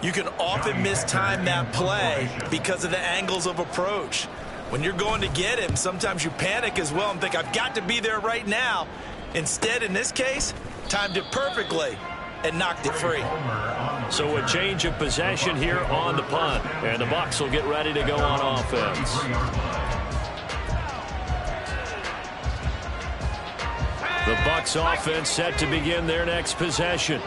[SPEAKER 6] you can often mistime that play because of the angles of approach. When you're going to get him, sometimes you panic as well and think, I've got to be there right now. Instead, in this case, timed it perfectly and knocked it free.
[SPEAKER 3] So a change of possession here on the punt, and the Bucs will get ready to go on offense. The Bucs offense set to begin their next possession.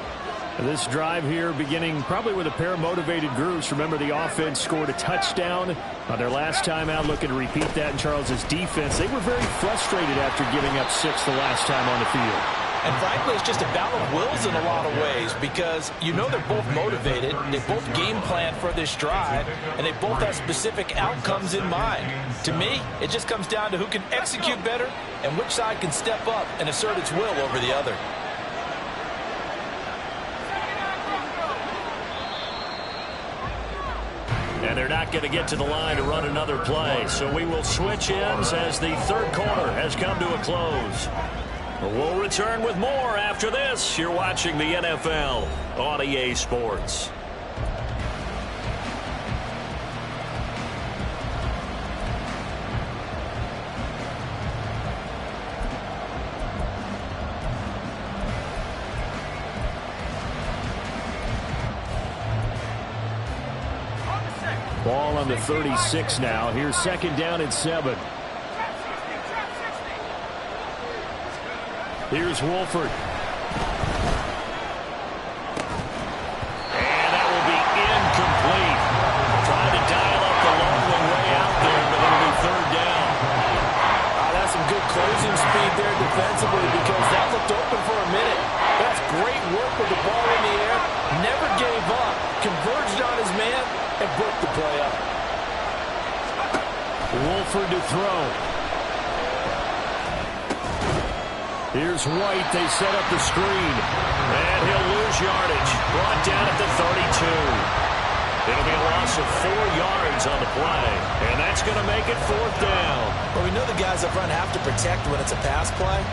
[SPEAKER 3] This drive here beginning probably with a pair of motivated groups. Remember, the offense scored a touchdown on their last time out. Looking to repeat that in Charles's defense. They were very frustrated after giving up 6 the last time on the field.
[SPEAKER 6] And frankly, it's just a battle of wills in a lot of ways because you know they're both motivated, they both game plan for this drive, and they both have specific outcomes in mind. To me, it just comes down to who can execute better and which side can step up and assert its will over the other.
[SPEAKER 3] And they're not going to get to the line to run another play, so we will switch ends as the 3rd quarter has come to a close. We'll return with more after this. You're watching the NFL on EA Sports.
[SPEAKER 7] Ball on the 36 now. Here's 2nd down and 7. Here's Wolford. And that will be incomplete. Trying to dial up the long one way out there, but it'll be 3rd down.
[SPEAKER 6] That's some good closing speed there defensively because that looked open for a minute. That's great work with the ball in the air. Never gave up. Converged on his man and broke the play up.
[SPEAKER 7] Wolford to throw. Here's White. They set up the screen.
[SPEAKER 3] And he'll lose yardage. Brought down at the 32. It'll be a loss of 4 yards on the play. And that's going to make it 4th down.
[SPEAKER 6] Well, we know the guys up front have to protect when it's a pass play,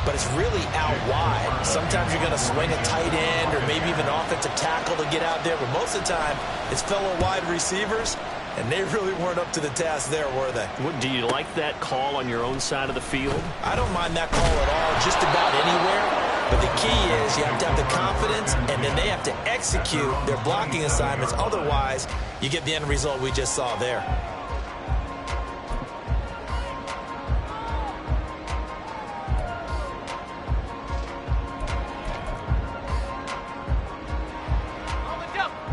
[SPEAKER 6] but it's really out wide. Sometimes you're going to swing a tight end or maybe even offensive tackle to get out there, but most of the time it's fellow wide receivers, and they really weren't up to the task there, were they?
[SPEAKER 3] Do you like that call on your own side of the field?
[SPEAKER 6] I don't mind that call at all, just about anywhere. But the key is you have to have the confidence, and then they have to execute their blocking assignments. Otherwise, you get the end result we just saw there.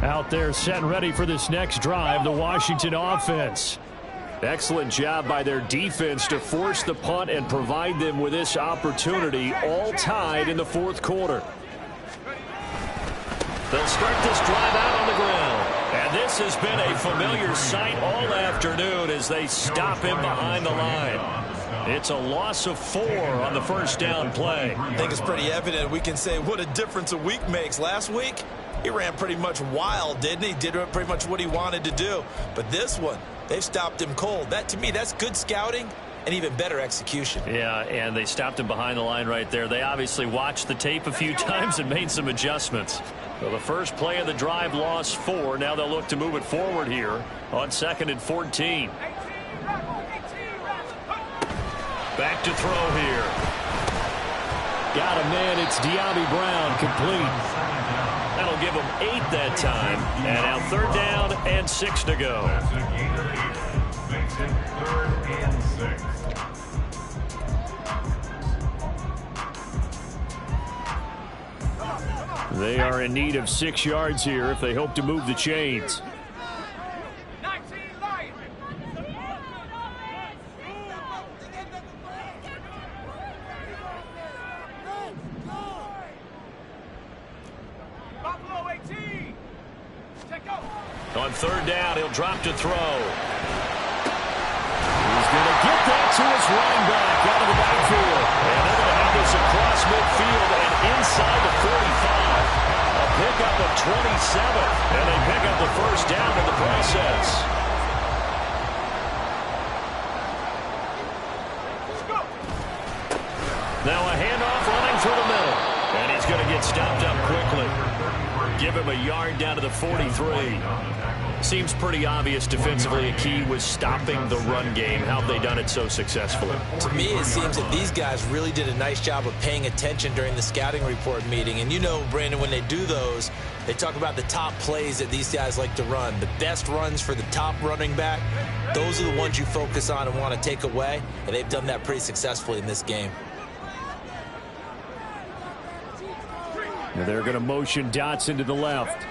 [SPEAKER 7] Out there set and ready for this next drive, the Washington offense.
[SPEAKER 3] Excellent job by their defense to force the punt and provide them with this opportunity, all tied in the 4th quarter. They'll start this drive out on the ground. And this has been a familiar sight all afternoon as they stop him behind the line. It's a loss of 4 on the 1st down play.
[SPEAKER 6] I think it's pretty evident. We can say what a difference a week makes. Last week, he ran pretty much wild, didn't he? Did pretty much what he wanted to do. But this one, they've stopped him cold. That, to me, that's good scouting and even better execution.
[SPEAKER 3] Yeah, and they stopped him behind the line right there. They obviously watched the tape a few times and made some adjustments. So the first play of the drive lost 4. Now they'll look to move it forward here on 2nd and 14. Back to throw here.
[SPEAKER 7] Got a man. It's De'Ami Brown, complete.
[SPEAKER 3] That'll give them 8 that time. And now 3rd down and 6 to go.
[SPEAKER 4] Makes it 3rd and 6.
[SPEAKER 7] They are in need of 6 yards here if they hope to move the chains.
[SPEAKER 5] 19 Lions. Buffalo 18. Check out.
[SPEAKER 3] On third down, he'll drop to throw. He's going to get that to his running back out of the backfield. And they're going to have this across midfield and inside the 45. A pickup of 27. And they pick up the first down in the process. Now a handoff running through the middle. And he's going to get stopped up quickly. Give him a yard down to the 43. Seems pretty obvious defensively a key was stopping the run game. How have they done it so successfully?
[SPEAKER 6] To me, it seems that these guys really did a nice job of paying attention during the scouting report meeting. And you know, Brandon, when they do those, they talk about the top plays that these guys like to run. The best runs for the top running back, those are the ones you focus on and want to take away. And they've done that pretty successfully in this game.
[SPEAKER 7] And they're going to motion Dotson to the left.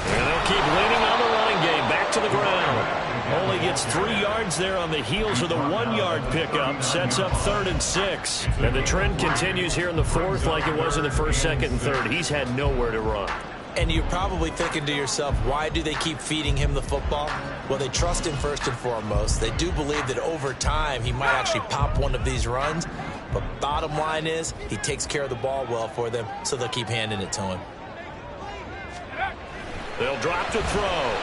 [SPEAKER 7] And they'll keep leaning on the running game. Back to the ground. Only gets 3 yards there on the heels of the 1-yard pickup. Sets up 3rd and 6. And the trend continues here in the 4th like it was in the 1st, 2nd, and 3rd. He's had nowhere to run.
[SPEAKER 6] And you're probably thinking to yourself, why do they keep feeding him the football? Well, they trust him first and foremost. They do believe that over time he might actually pop one of these runs. But bottom line is he takes care of the ball well for them, so they'll keep handing it to him.
[SPEAKER 3] They'll drop to throw.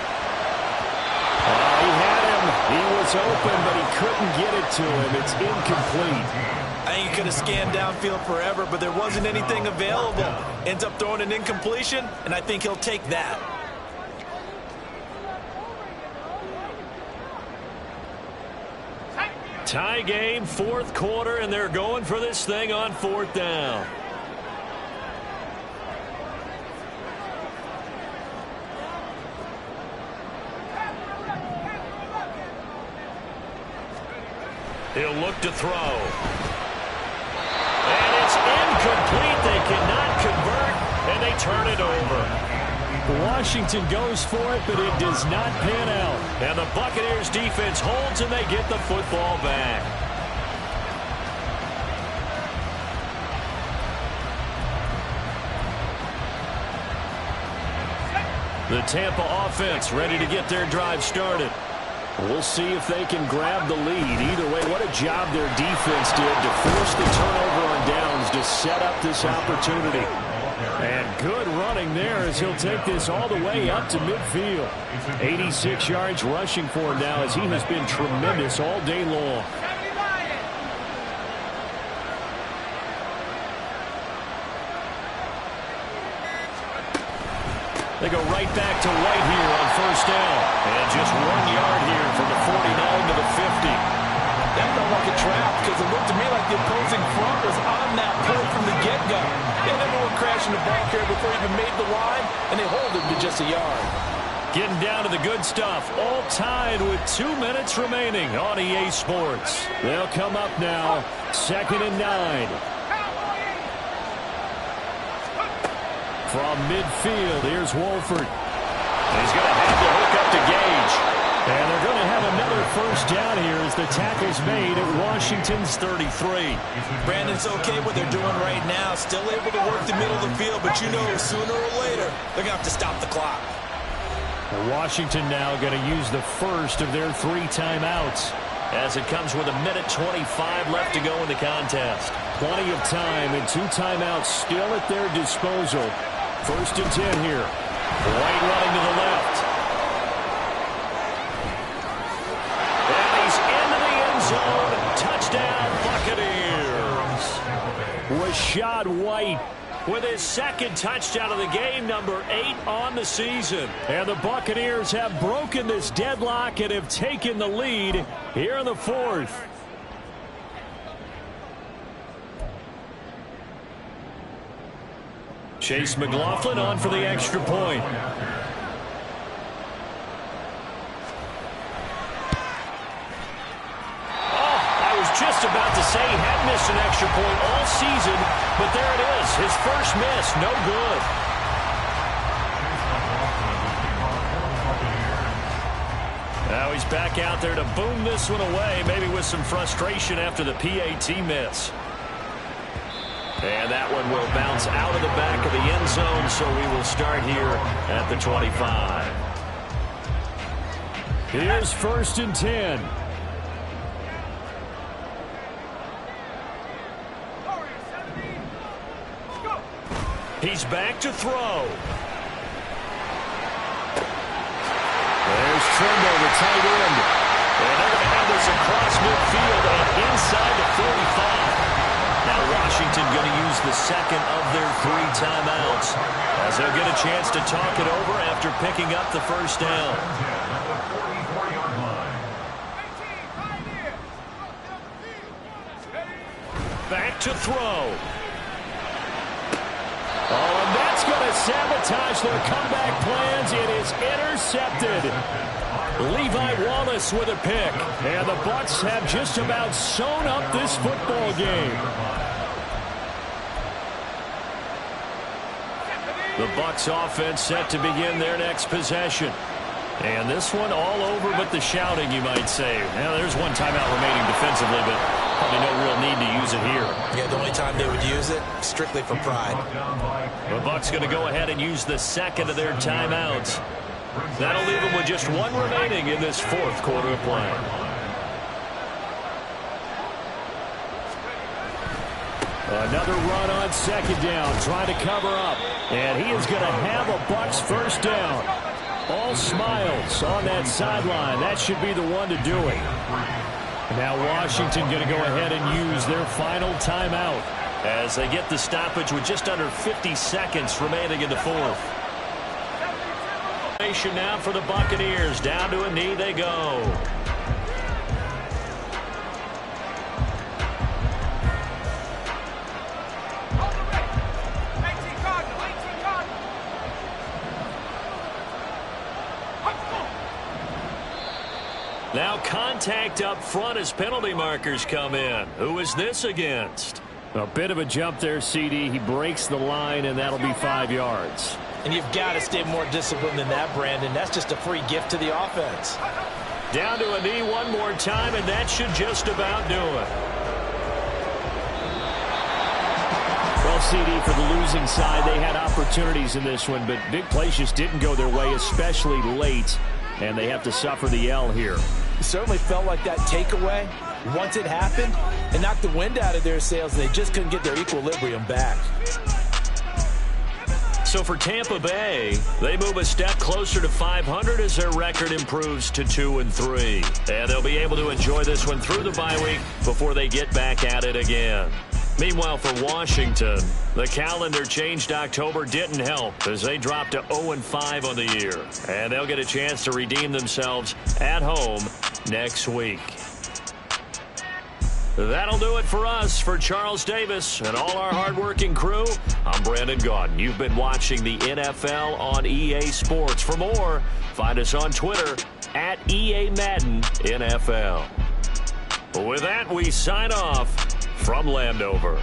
[SPEAKER 3] He had him. He was open, but he couldn't get it to him. It's incomplete.
[SPEAKER 6] I think he could have scanned downfield forever, but there wasn't anything available. Ends up throwing an incompletion, and I think he'll take that.
[SPEAKER 3] Tie game, 4th quarter, and they're going for this thing on 4th down. He'll look to throw. And it's incomplete. They cannot convert, and they turn it over.
[SPEAKER 7] Washington goes for it, but it does not pan out.
[SPEAKER 3] And the Buccaneers defense holds, and they get the football back. The Tampa offense ready to get their drive started. We'll see if they can grab the lead. Either way, what a job their defense did to force the turnover on downs to set up this opportunity. And good running there as he'll take this all the way up to midfield. 86 yards rushing for him now as he has been tremendous all day long. They go right back to White here on 1st down. And just 1 yard here from the 49 to the 50.
[SPEAKER 6] That felt like a trap because it looked to me like the opposing front was on that point from the get-go. They never were crashing the ball carrier before he even made the line, and they hold him to just a yard.
[SPEAKER 3] Getting down to the good stuff. All tied with 2 minutes remaining on EA Sports.
[SPEAKER 7] They'll come up now. 2nd and 9. From midfield, here's Wolford.
[SPEAKER 3] He's going to have to hook up to Gage.
[SPEAKER 7] And they're going to have another 1st down here as the tackle's made at Washington's 33.
[SPEAKER 6] Brandon's okay what they're doing right now. Still able to work the middle of the field, but you know sooner or later they're going to have to stop the clock.
[SPEAKER 7] Washington now going to use the first of their 3 timeouts.
[SPEAKER 3] As it comes with 1:25 left to go in the contest.
[SPEAKER 7] Plenty of time and 2 timeouts still at their disposal. 1st and 10 here.
[SPEAKER 3] White running to the left. And he's into the end zone. Touchdown, Buccaneers.
[SPEAKER 7] Rashad White
[SPEAKER 3] with his 2nd touchdown of the game, number 8 on the season.
[SPEAKER 7] And the Buccaneers have broken this deadlock and have taken the lead here in the 4th.
[SPEAKER 3] Chase McLaughlin on for the extra point. just about to say he had missed an extra point all season, but there it is. His first miss, no good. Now he's back out there to boom this one away, maybe with some frustration after the PAT miss. And that one will bounce out of the back of the end zone, so we will start here at the 25.
[SPEAKER 7] Here's 1st and 10.
[SPEAKER 3] He's back to throw.
[SPEAKER 7] There's Tremble, the tight end.
[SPEAKER 3] And they're going to have this across midfield and inside the 45. Now Washington going to use the second of their 3 timeouts as they'll get a chance to talk it over after picking up the first down. Back to throw.
[SPEAKER 7] Oh, and that's going to sabotage their comeback plans. It is intercepted. Levi Wallace with a pick. And the Bucs have just about sewn up this football game.
[SPEAKER 3] The Bucs offense set to begin their next possession. And this one all over but the shouting, you might say. Now, there's one timeout remaining defensively, but probably no real need to use it here.
[SPEAKER 6] Yeah, the only time they would use it, strictly for pride.
[SPEAKER 3] The Bucs going to go ahead and use the second of their timeouts. That'll leave them with just one remaining in this 4th quarter of play.
[SPEAKER 7] Another run on 2nd down, trying to cover up. And he is going to have a Bucs first down. All smiles on that sideline. That should be the one to do it. Now Washington going to go ahead and use their final timeout
[SPEAKER 3] as they get the stoppage with just under 50 seconds remaining in the 4th. Now for the Buccaneers. Down to a knee they go. Now contact up front as penalty markers come in. Who is this against?
[SPEAKER 7] A bit of a jump there, CD. He breaks the line, and that'll be 5 yards.
[SPEAKER 6] And you've got to stay more disciplined than that, Brandon. That's just a free gift to the offense.
[SPEAKER 3] Down to a knee one more time, and that should just about do it.
[SPEAKER 7] Well, CD, for the losing side, they had opportunities in this one, but big plays just didn't go their way, especially late, and they have to suffer the L here.
[SPEAKER 6] It certainly felt like that takeaway, once it happened, it knocked the wind out of their sails, and they just couldn't get their equilibrium back.
[SPEAKER 3] So for Tampa Bay, they move a step closer to 500 as their record improves to 2-3. And they'll be able to enjoy this one through the bye week before they get back at it again. Meanwhile, for Washington, the calendar changed October didn't help as they dropped to 0-5 on the year. And they'll get a chance to redeem themselves at home next week. That'll do it for us. For Charles Davis and all our hardworking crew, I'm Brandon Gaudin. You've been watching the NFL on EA Sports. For more, find us on Twitter at EA Madden NFL. With that, we sign off from Landover.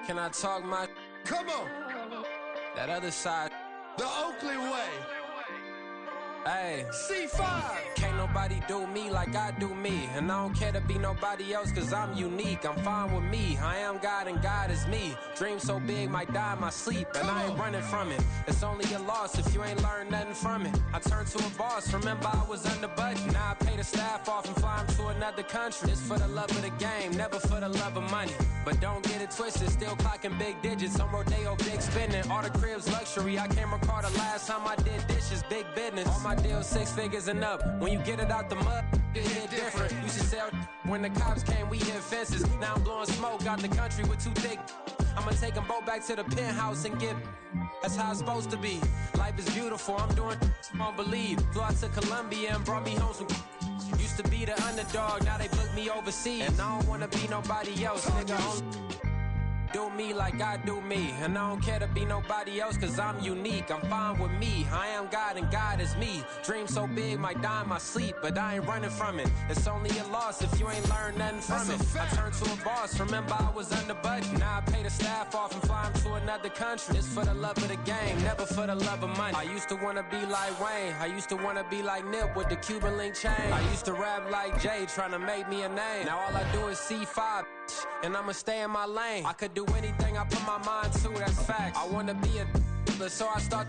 [SPEAKER 8] Can I talk my?
[SPEAKER 9] Come on.
[SPEAKER 8] That other side.
[SPEAKER 9] The Oakland way.
[SPEAKER 8] Hey,
[SPEAKER 9] C5.
[SPEAKER 8] can't nobody do me like I do me. And I don't care to be nobody else, cause I'm unique. I'm fine with me. I am God and God is me. Dream so big, might die in my sleep. And I ain't running from it. It's only a loss if you ain't learned nothing from it. I turned to a boss, remember I was under budget. Now I pay the staff off and fly them to another country. It's for the love of the game, never for the love of money. But don't get it twisted, still clocking big digits. On Rodeo, big spending. All the cribs luxury. I can't recall the last time I did dishes, big business. All my deals 6 figures and up. When you get it out the mud, it hit different. Used to sell when the cops came, we hit fences. Now I'm blowing smoke out the country with 2 thick. I'ma take them both back to the penthouse and get. That's how it's supposed to be. Life is beautiful, I'm doing you won't believe. Flew out to Colombia and brought me home some. Used to be the underdog, now they book me overseas. And I don't wanna be nobody else, nigga. Do me like I do me. And I don't care to be nobody else, cause I'm unique. I'm fine with me. I am God and God is me. Dream so big, might die in my sleep. But I ain't running from it. It's only a loss if you ain't learned nothing from it. I turned to a boss, remember I was under budget. Now I pay the staff off and fly them to another country. It's for the love of the game, never for the love of money. I used to wanna be like Wayne. I used to wanna be like Nip with the Cuban link chain. I used to rap like Jay, trying to make me a name. Now all I do is C5, and I'ma stay in my lane. I could do anything I put my mind to, that's fact. I wanna be a so I start.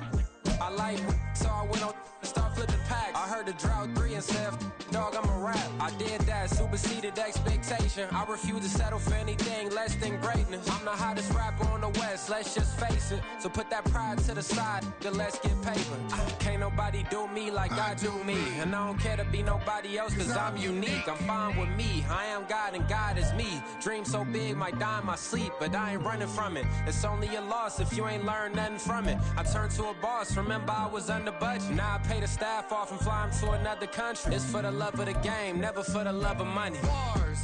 [SPEAKER 8] I like so I went on and start flipping packs. I heard the drought 3 and said, dog, I'm a rap. I did that, superseded expectation. I refuse to settle for anything less than greatness. I'm the hottest rapper on the West, let's just face it. So put that pride to the side, then let's get paper. Can't nobody do me like I do me. And I don't care to be nobody else, cause I'm unique. I'm fine with me. I am God and God is me. Dream so big, might die in my sleep. But I ain't running from it. It's only a loss if you ain't learned nothing from it. I turned to a boss, remember I was under budget. Now I pay the staff off and fly them to another country. It's for the love of the game, never for the love of money.
[SPEAKER 9] Bars.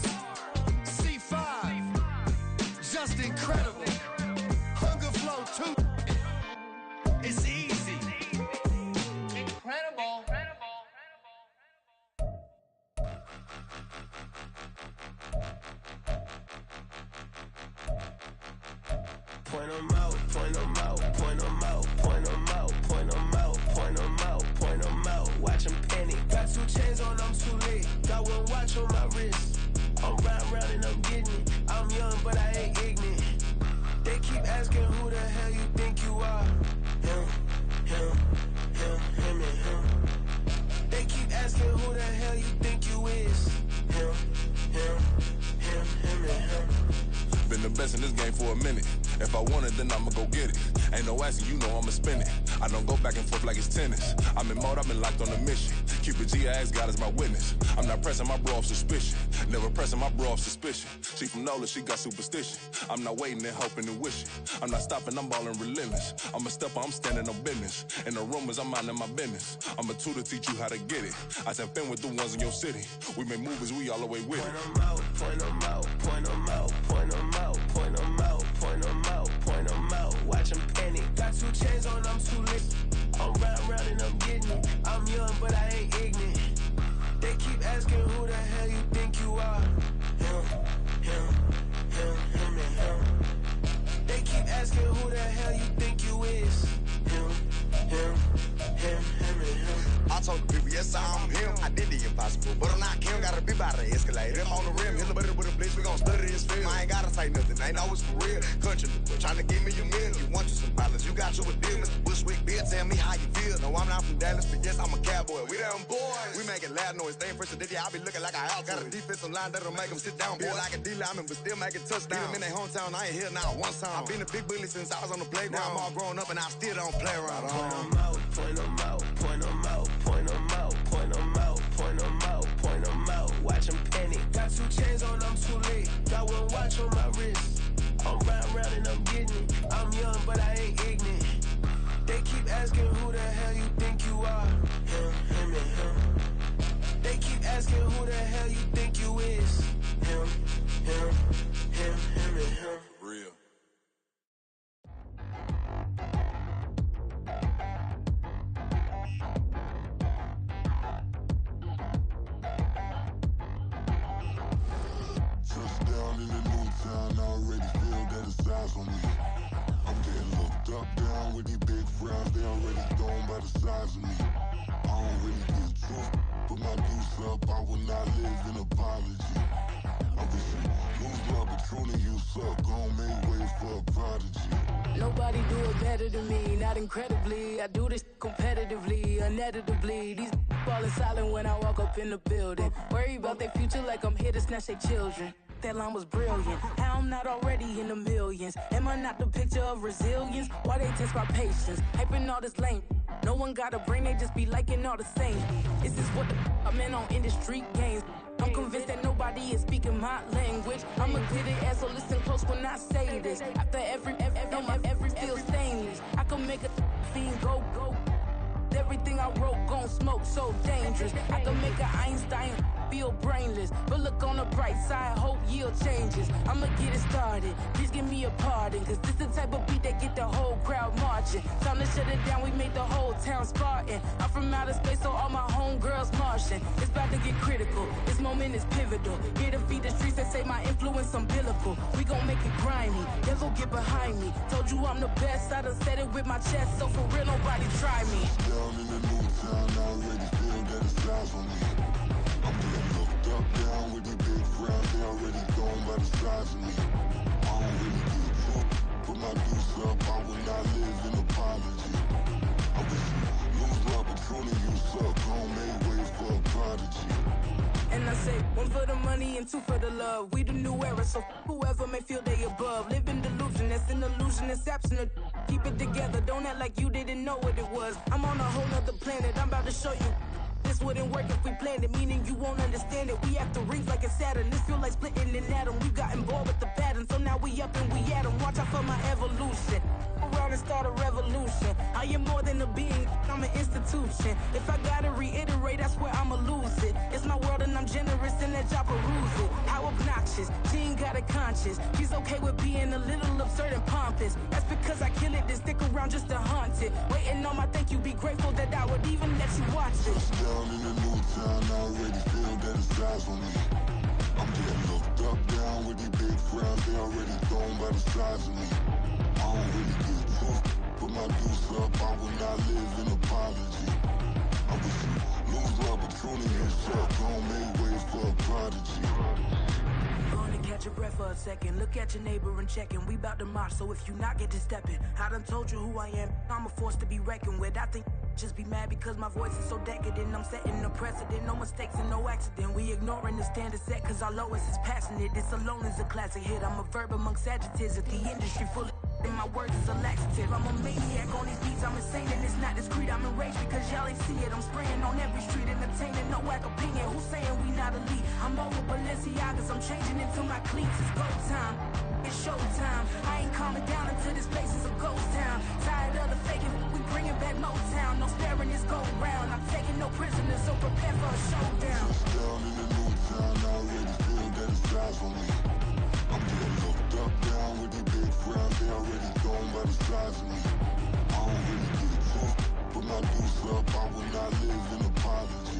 [SPEAKER 9] C5. Just incredible. Hunger flow 2. It's easy.
[SPEAKER 10] Incredible.
[SPEAKER 11] Point them out, point them out, point them out, point them out, point them out, point them out, point them out. Watch them panic. Got 2 chains on, I'm too late. Got 1 watch on my wrist. I'm riding round and I'm getting it. I'm young, but I ain't ignorant. They keep asking who the hell you think you are. Him, and him. They keep asking who the hell you think you is. Him, and him.
[SPEAKER 2] Been the best in this game for a minute. If I want it, then I'ma go get it. Ain't no asking, you know I'ma spin it. I don't go back and forth like it's tennis. I'm in mode, I've been locked on a mission. Cupid G, I ask God as my witness. I'm not pressing my bro off suspicion. Never pressing my bro off suspicion. She from NOLA, she got superstition. I'm not waiting and hoping and wishing. I'm not stopping, I'm balling relentless. I'm a stepper, I'm standing on business. In the rumors, I'm minding my business. I'm a tutor, teach you how to get it. I said, fin with the ones in your city. We make movies, we all the way with it.
[SPEAKER 11] Point them out, point them out, point them out, point them out, point them out, point them out, point them out. Watch them panic. Got 2 chains on, I'm too late. I'm riding round and I'm getting it. I'm young, but I ain't ignorant. They keep asking who the hell you think you are. Him, and him. They keep asking who the hell you think you is. Him, and him.
[SPEAKER 12] I told the people, yes, I'm him. I did the impossible, but I'm not Kim. Gotta be by the escalator. I'm on the rim, hit the butter with a blitz. We gon' study this film. I ain't gotta say nothing, ain't know it's for real. Country, trying to give me a meal. You want you some violence, you got you a deal. Mr. Bushwick, Bill, tell me how you feel. No, I'm not from Dallas, but yes, I'm a cowboy. We them boys. We making loud noise, staying fresh to this. I be looking like a house. Got a defensive line that'll make them sit down. Feel like a D-lineman, but still making touchdowns. Get them in their hometown, I ain't here now one time. I've been a big bully since I was on the playground. Now I'm all grown up and I still don't play around.
[SPEAKER 11] Point them out, point them out, point them out, point them out, point them out, point them out, point them out. Watch them panic. Got 2 chains on, I'm too late. Got 1 watch on my wrist. I'm riding round and I'm getting it. I'm young, but I ain't ignorant. They keep asking who the hell you think you are. Him, and him. They keep asking who the hell you think you is. Him, and him.
[SPEAKER 2] Real. Touchdown in the new town, already. size of me. I don't really get drunk, but my deuce up, I will not live in apology. I wish you lose love, but truly you suck. Gon' make way for a prodigy.
[SPEAKER 1] Nobody do it better than me, not incredibly. I do this competitively, uneditably. These falling silent when I walk up in the building. Worry about their future like I'm here to snatch their children. That line was brilliant. How I'm not already in the millions? Am I not the picture of resilience? Why they test my patience? Hyping all this lame. No one got a brain, they just be liking all the same. This is what the I'm in on industry games. I'm convinced that nobody is speaking my language. I'm a good ass, so listen close when I say this. After every feel stainless. I can make a fiend go. Everything I wrote gon' smoke, so dangerous. I can make an Einstein feel brainless. But look on the bright side, hope yield changes. I'ma get it started, please give me a pardon. Cause this the type of beat that get the whole crowd marching. Time to shut it down, we made the whole town Spartan. I'm from outer space, so all my homegirls Martian. It's about to get critical, this moment is pivotal. Here to feed the streets that say my influence umbilical. We gon' make it grimy, they'll go get behind me. Told you I'm the best, I done said it with my chest. So for real, nobody try me.
[SPEAKER 2] Down in the new town, I already feel that it's time for me. I'm getting looked up, down with the big crowd, they already gone by the size of me. I don't really get drunk, but my deuce up, I will not live in apology. I wish you lose love, but truly you suck. Gon' make way for a prodigy.
[SPEAKER 1] And I say, one for the money and two for the love. We the new era, so whoever may feel they above. Live in delusion, that's an illusion, it's absent. Keep it together, don't act like you didn't know what it was. I'm on a whole nother planet, I'm about to show you. This wouldn't work if we planned it, meaning you won't understand it. We have to rings like it's Saturn. This feel like splitting an atom. We got involved with the pattern, so now we up and we at 'em. Watch out for my evolution. Around and start a revolution. I am more than a being, I'm an institution. If I gotta reiterate, I swear I'ma lose it. It's my world and I'm generous and that y'all peruse it. How obnoxious, she ain't got a conscience. She's okay with being a little absurd and pompous. That's because I kill it, then stick around just to haunt it. Waiting on my thank you, be grateful that I would even let you watch it.
[SPEAKER 2] Down in the new town, I already feel that it's time for me. I'm getting looked up, down with the big crowd, they already gone by the size of me. I don't really get drunk, but my deuce up, I will not live in apology. I wish you lose love, but truly you suck. Gon' make way for a prodigy.
[SPEAKER 1] Gonna catch your breath for a second. Look at your neighbor and checking. We bout to march, so if you not get to stepping. I done told you who I am. I'm a force to be reckoned with. I think just be mad because my voice is so decadent. I'm setting a precedent, no mistakes and no accident. We ignoring the standard set cause our lowest is passionate. This alone is a classic hit. I'm a verb amongst adjectives. If the industry full of and my words is a laxative. I'm a maniac on these beats, I'm insane and it's not discreet. I'm enraged because y'all ain't see it. I'm spraying on every street, entertaining, no whack opinion. Who's saying we not elite? I'm over Balenciagas, I'm changing into my cleats. It's go time, it's show time. I ain't calming down until this place is a ghost town. Tired of the faking, we bringing back Motown. No sparing this go round. I'm taking no prisoners, so prepare for a showdown.
[SPEAKER 2] Down in the new town, I already feel that it's time for me. I'm getting looked up, down with the big crowd, they already gone by the size of me. I don't really get drunk, but my deuce up, I will not live in apology.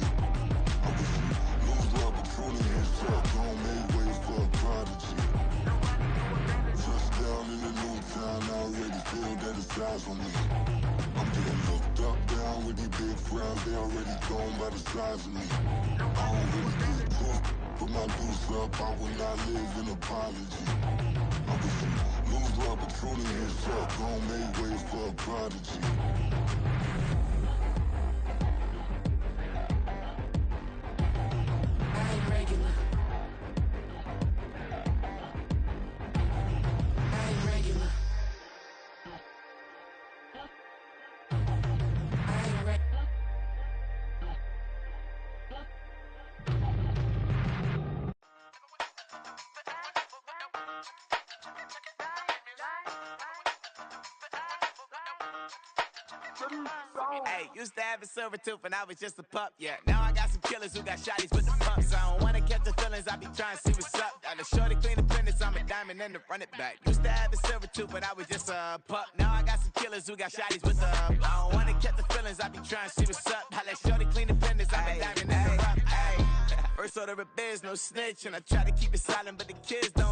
[SPEAKER 2] I wish you lose love, but truly you suck. Gon' make way for a prodigy. Just down in the new town, I already feel that it's time for me. I'm getting looked up, down with the big crowd, they already gone by the size of me. I don't really get drunk, but my deuce up, I will not live in apology. I wish you lose love, but truly you suck. Gon' make way for a prodigy.
[SPEAKER 1] I ain't regular. I ain't regular. I ain't regular.
[SPEAKER 10] Hey, used to have a silver tooth when I was just a pup, yeah. Now I got some killers who got shotties with the pumps. I don't wanna catch the feelings, I be trying to see what's up. Got the shorty clean the business, I'm a diamond and to run it back. Used to have a silver tooth when I was just a pup. Now I got some killers who got shotties with the I don't wanna catch the feelings, I be trying to see what's up. I let shorty clean the business, I'm a diamond and to run it back. First order of biz, no snitch, and I try to keep it silent, but the kids don't